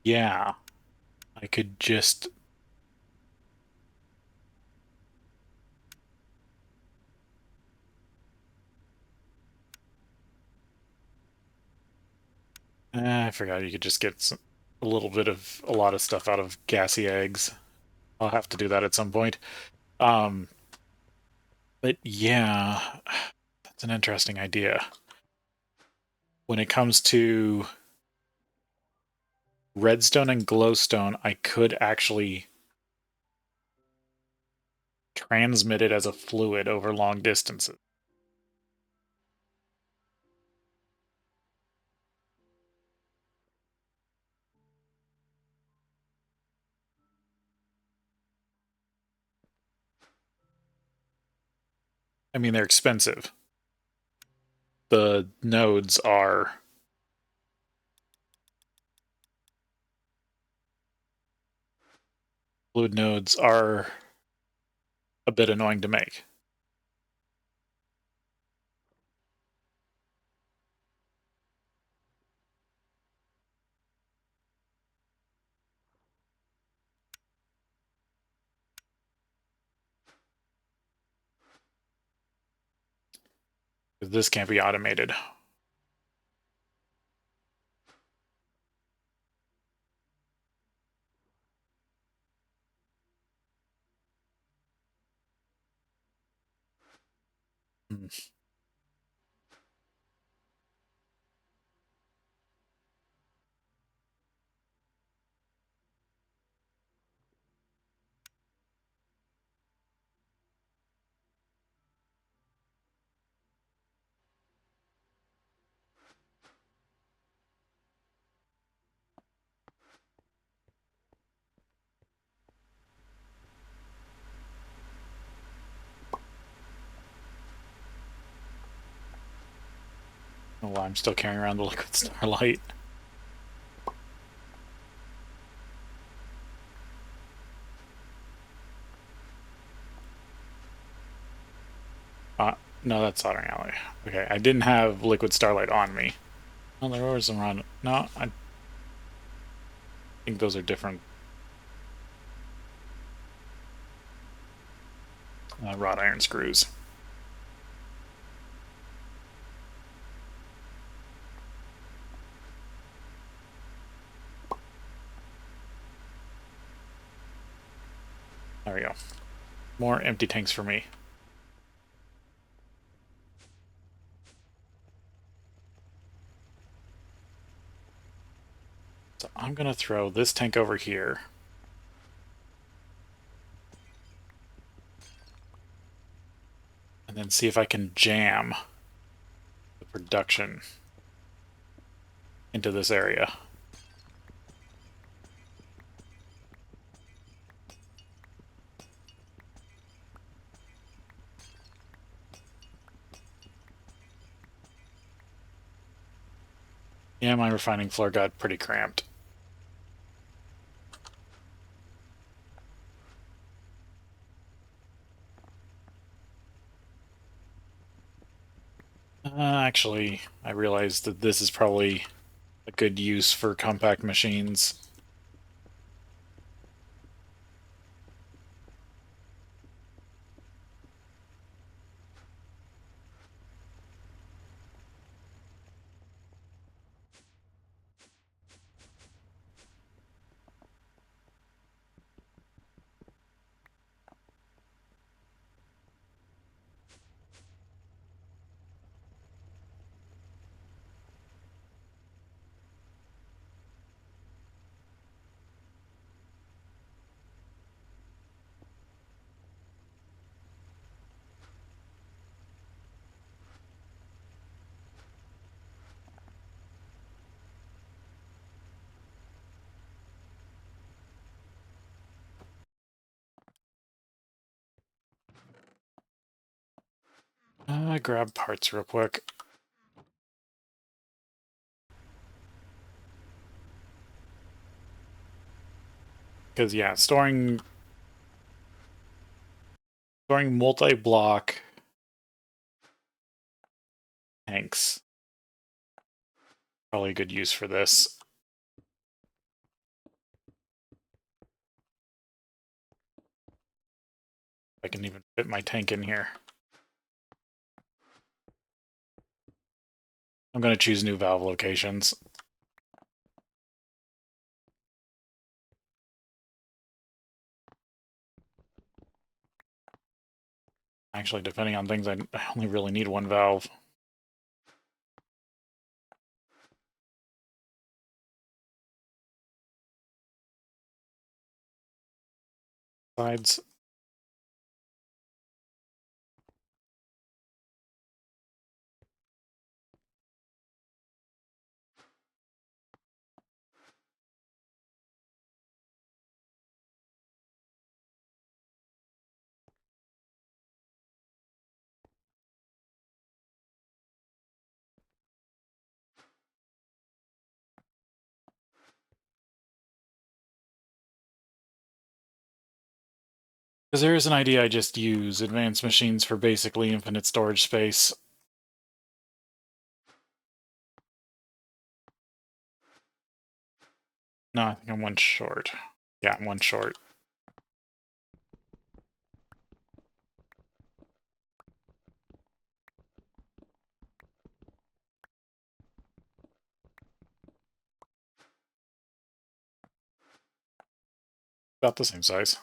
Yeah. I could just... I forgot you could just get a little bit of a lot of stuff out of gassy eggs. I'll have to do that at some point. Um, but yeah, that's an interesting idea. When it comes to redstone and glowstone, I could actually transmit it as a fluid over long distances. I mean, they're expensive. The nodes are... Fluid nodes are a bit annoying to make. This can't be automated. Oh, I'm still carrying around the liquid starlight. No, that's soldering alloy. Okay, I didn't have liquid starlight on me. Oh, there was some around. No, I think those are different wrought iron screws. There we go. More empty tanks for me. So I'm going to throw this tank over here. And then see if I can jam the production into this area. Yeah, my refining floor got pretty cramped. Actually, I realized that this is probably a good use for compact machines. Grab parts real quick. Because, yeah, storing multi-block tanks. Probably a good use for this. I can even fit my tank in here. I'm going to choose new valve locations. Actually, depending on things, I only really need one valve. Sides. Because there is an idea I just use advanced machines for basically infinite storage space. No, I think I'm one short. Yeah, I'm one short. About the same size.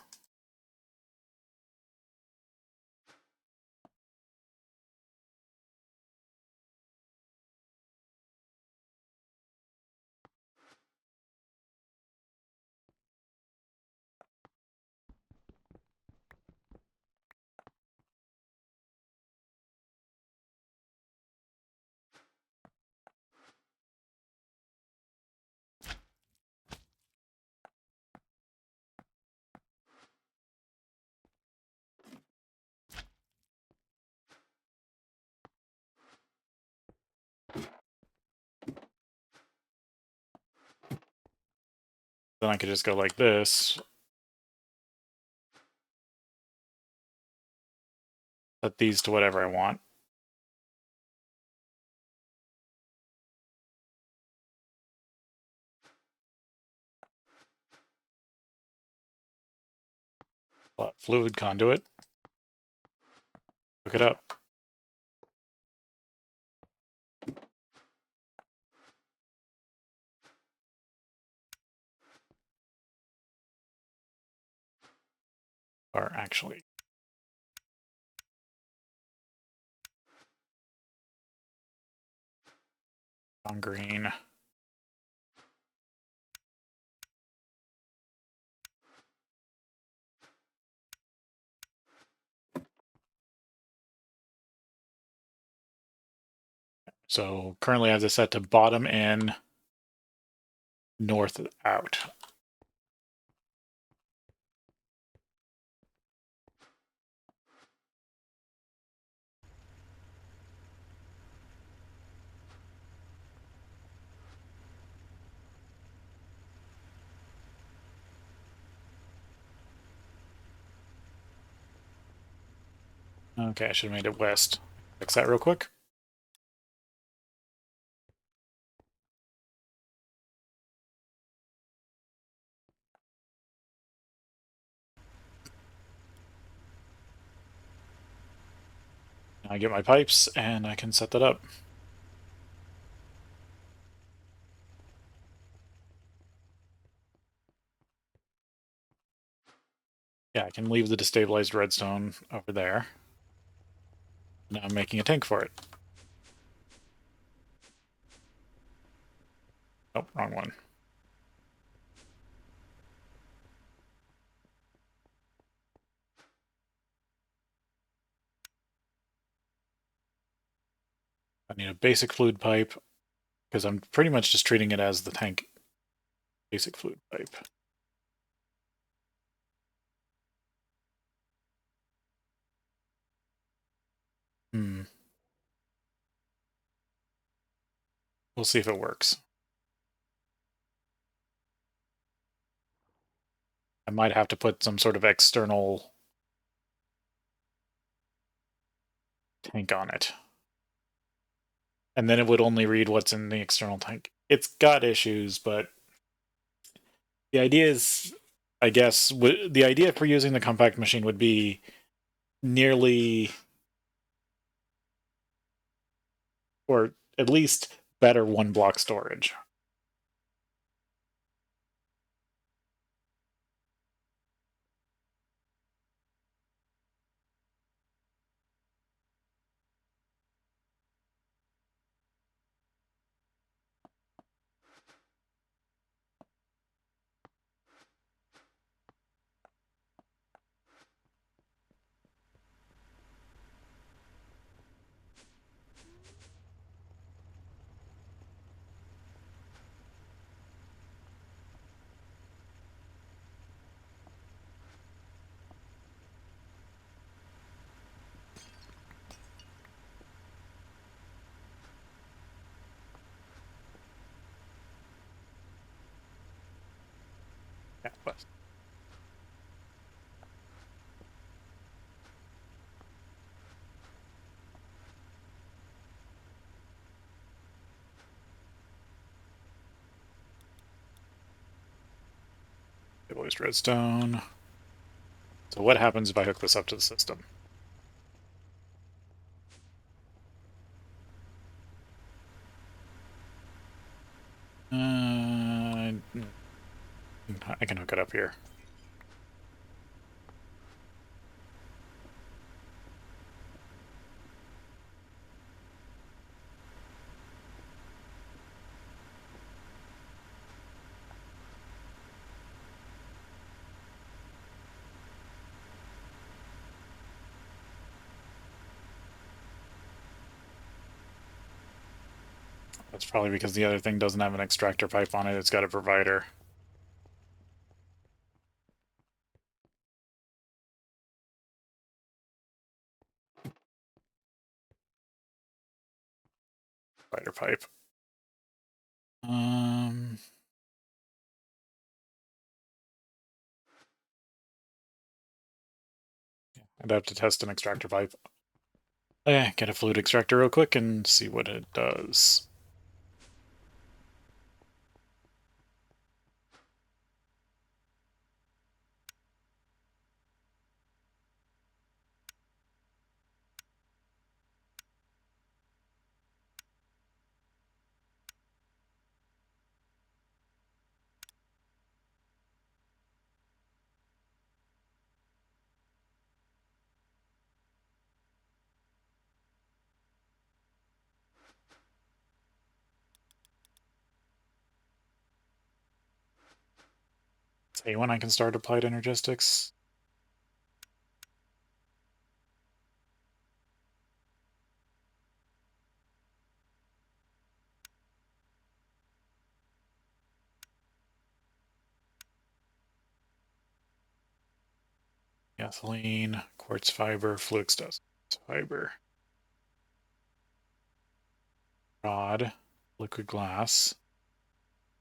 Then I could just go like this. Set these to whatever I want. Fluid conduit. Hook it up. Or actually, on green. So currently I have this set to bottom in, north out. Okay, I should have made it west. Fix that real quick. Now I get my pipes and I can set that up. Yeah, I can leave the destabilized redstone over there. Now I'm making a tank for it. Oh, wrong one. I need a basic fluid pipe because I'm pretty much just treating it as the tank basic fluid pipe. We'll see if it works. I might have to put some sort of external tank on it. And then it would only read what's in the external tank. It's got issues, but the idea is, I guess, the idea for using the compact machine would be nearly, or at least better one block storage. Yeah, but stabilized redstone. So what happens if I hook this up to the system? I can hook it up here. That's probably because the other thing doesn't have an extractor pipe on it. It's got a provider. Provider pipe. I'd have to test an extractor pipe. Get a fluid extractor real quick and see what it does. Say when I can start applied energistics. Gasoline, quartz fiber, fluix dust fiber, rod, liquid glass,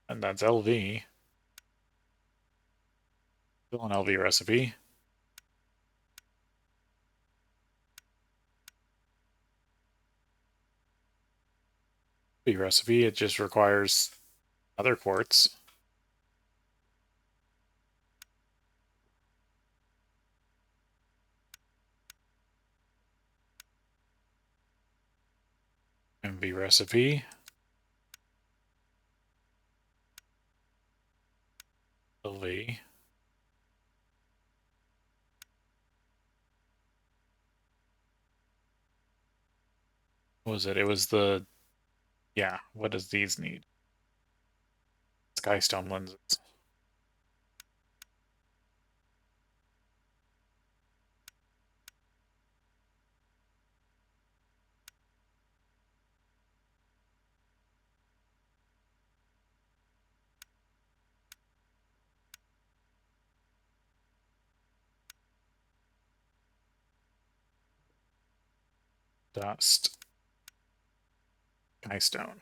and that's LV. Still an LV recipe. LV recipe, it just requires other quartz. MV recipe. LV. What was it? It was the, yeah, what does these need? Skystone lenses. Dust. Skystone.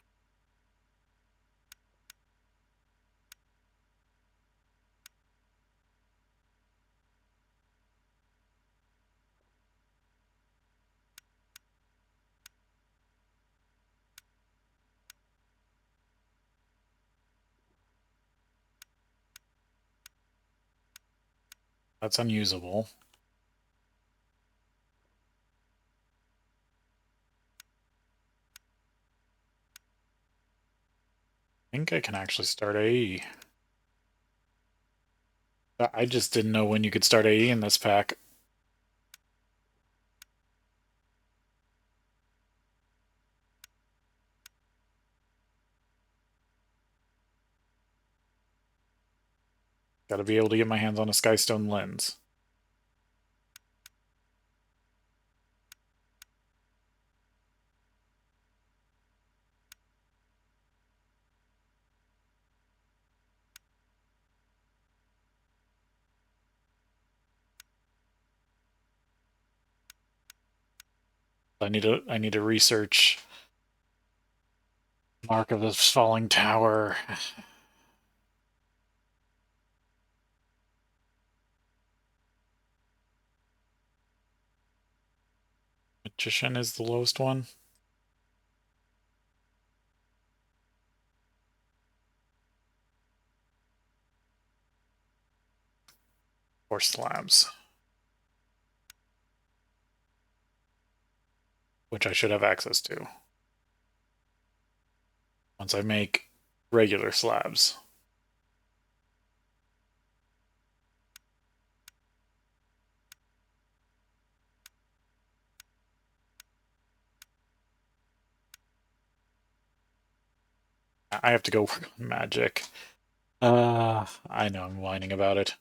That's unusable. I think I can actually start AE. I just didn't know when you could start AE in this pack. Gotta be able to get my hands on a Skystone lens. I need to research Mark of the Falling Tower. Magician is the lowest one. Or slabs. Which I should have access to. Once I make regular slabs. I have to go work on magic. I know I'm whining about it.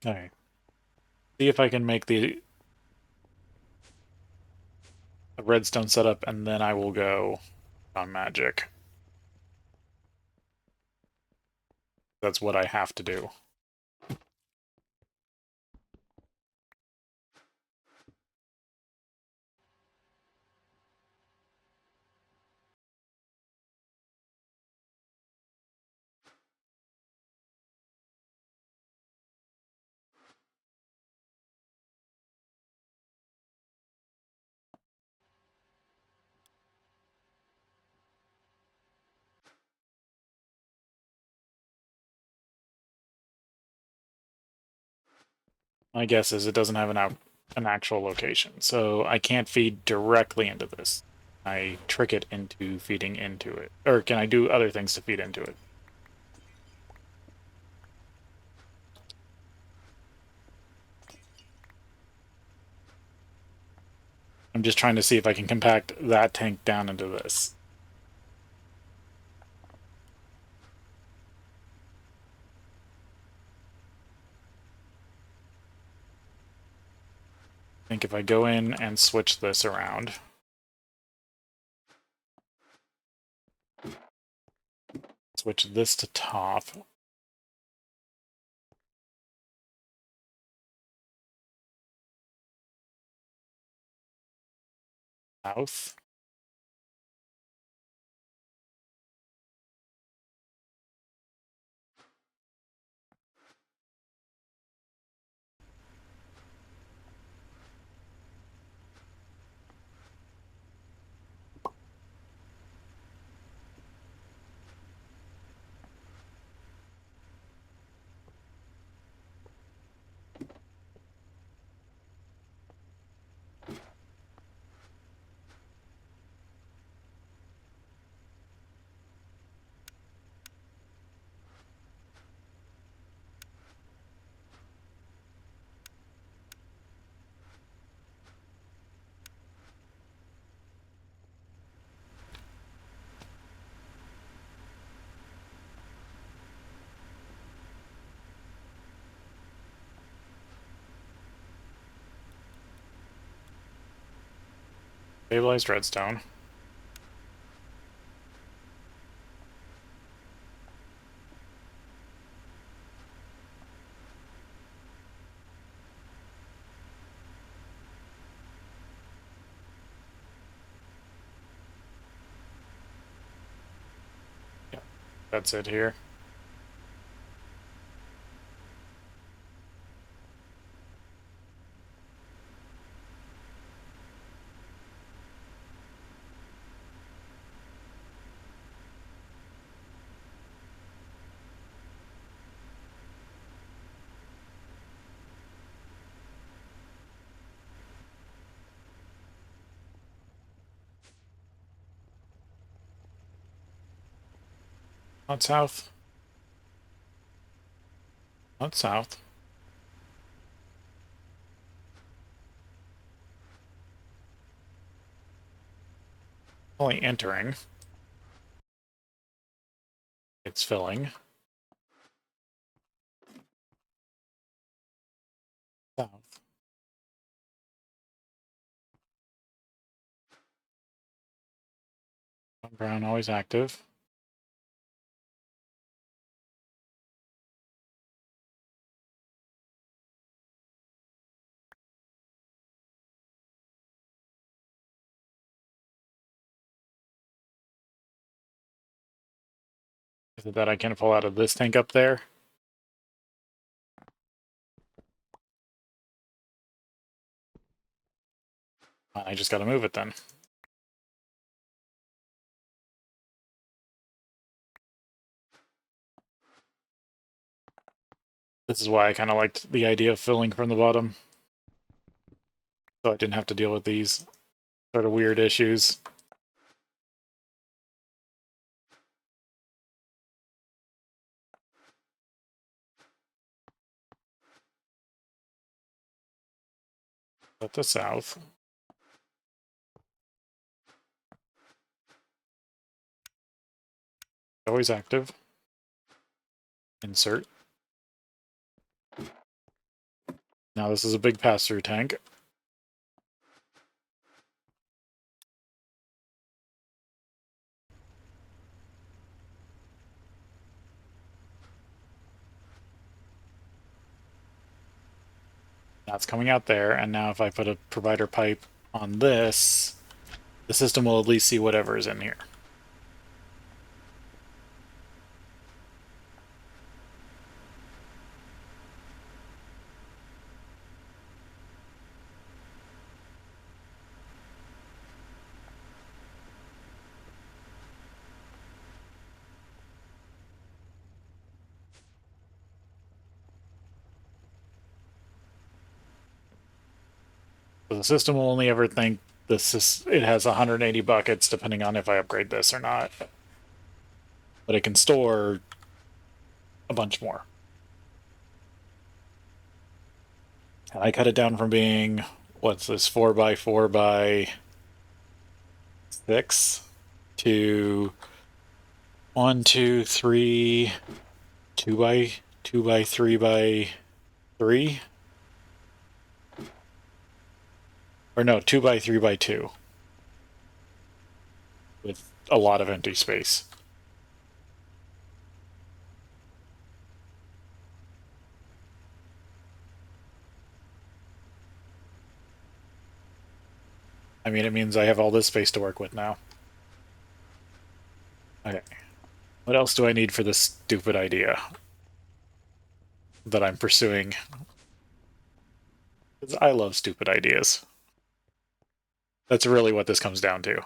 Okay. See if I can make the redstone setup, and then I will go on magic. That's what I have to do. My guess is it doesn't have an actual location, so I can't feed directly into this. I trick it into feeding into it. Or can I do other things to feed into it? I'm just trying to see if I can compact that tank down into this. I think if I go in and switch this around, switch this to top, south, stabilized redstone. Yeah, that's it here. Not south. Not south. Only entering. It's filling. South. Brown always active. Is it that I can pull out of this tank up there? I just gotta move it then. This is why I kind of liked the idea of filling from the bottom. So I didn't have to deal with these sort of weird issues. But the south. Always active. Insert. Now this is a big pass-through tank. That's coming out there, and now if I put a provider pipe on this, the system will at least see whatever is in here. So the system will only ever think it has 180 buckets depending on if I upgrade this or not. But it can store a bunch more. And I cut it down from being, what's this, 4x4x6 to 1, 2, 3, 2x3x3, or no, 2x3x2 with a lot of empty space. I mean, it means I have all this space to work with now. Okay. What else do I need for this stupid idea that I'm pursuing? Because I love stupid ideas. That's really what this comes down to.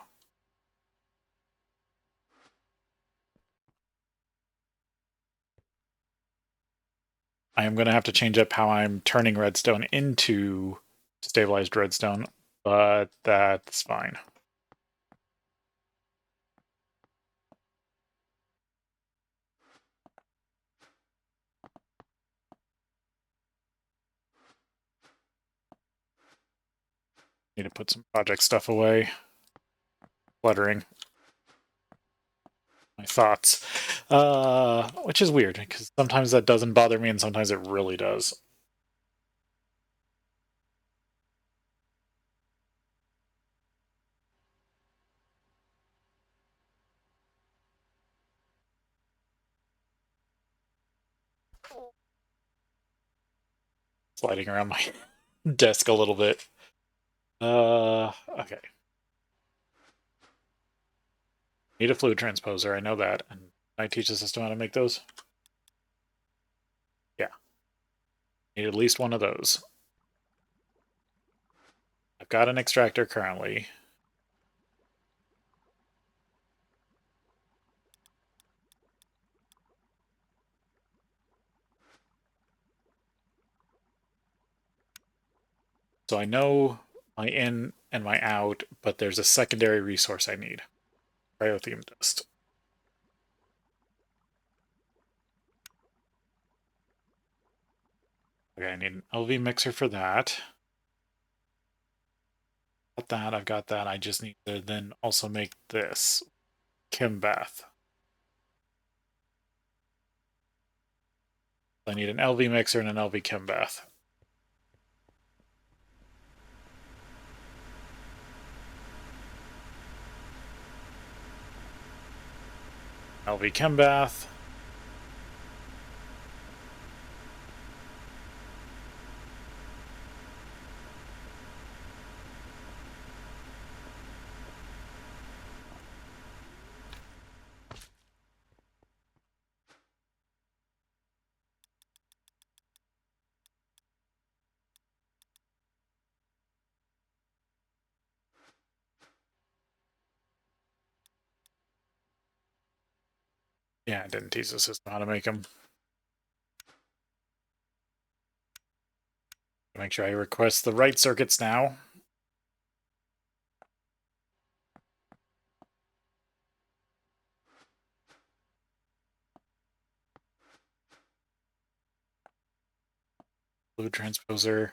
I am going to have to change up how I'm turning redstone into stabilized redstone, but that's fine. Need to put some project stuff away. Cluttering my thoughts. Which is weird, because sometimes that doesn't bother me and sometimes it really does. Sliding around my desk a little bit. Okay. Need a fluid transposer, I know that. And can I teach the system how to make those? Yeah. Need at least one of those. I've got an extractor currently. So I know my in and my out, but there's a secondary resource I need. Cryotheme dust. Okay, I need an LV mixer for that. Got that, I've got that. I just need to then also make this Chem bath. I need an LV mixer and an LV Chem bath. LV Chem bath. Yeah, I didn't teach the system how to make them. Make sure I request the right circuits now. Fluid transposer.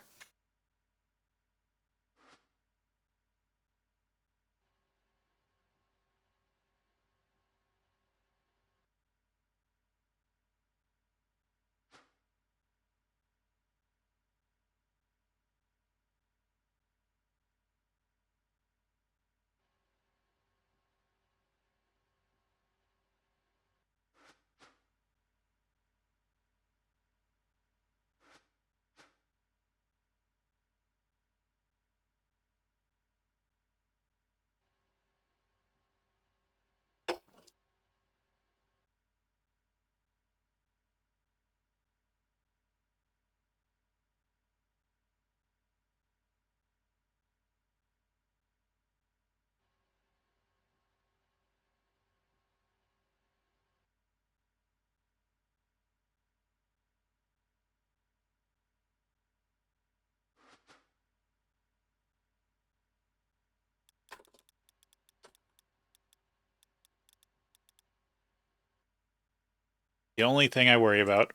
The only thing I worry about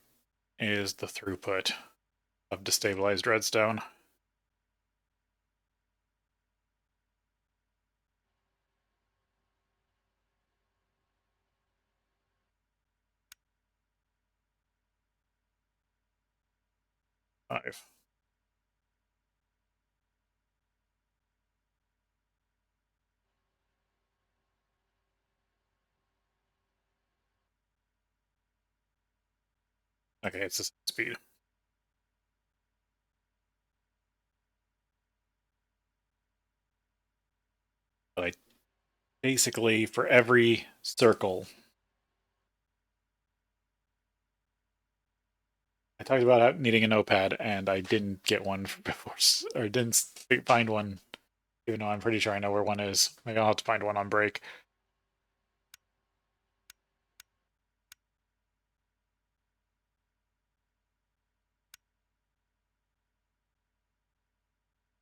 is the throughput of destabilized redstone. Five. Okay, it's the speed. But I basically, for every circle, I talked about needing a notepad, and I didn't get one before, or didn't find one, even though I'm pretty sure I know where one is. Maybe I'll have to find one on break.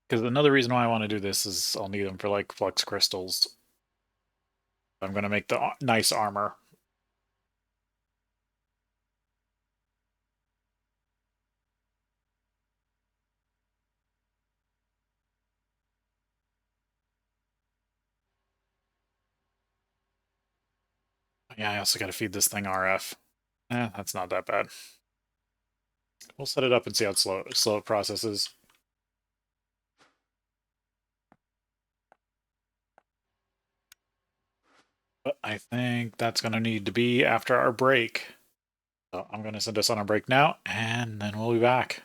Because another reason why I want to do this is I'll need them for like flux crystals. I'm going to make the nice armor. Yeah, I also got to feed this thing RF. That's not that bad. We'll set it up and see how slow it processes. But I think that's going to need to be after our break. So I'm going to send us on a break now, and then we'll be back.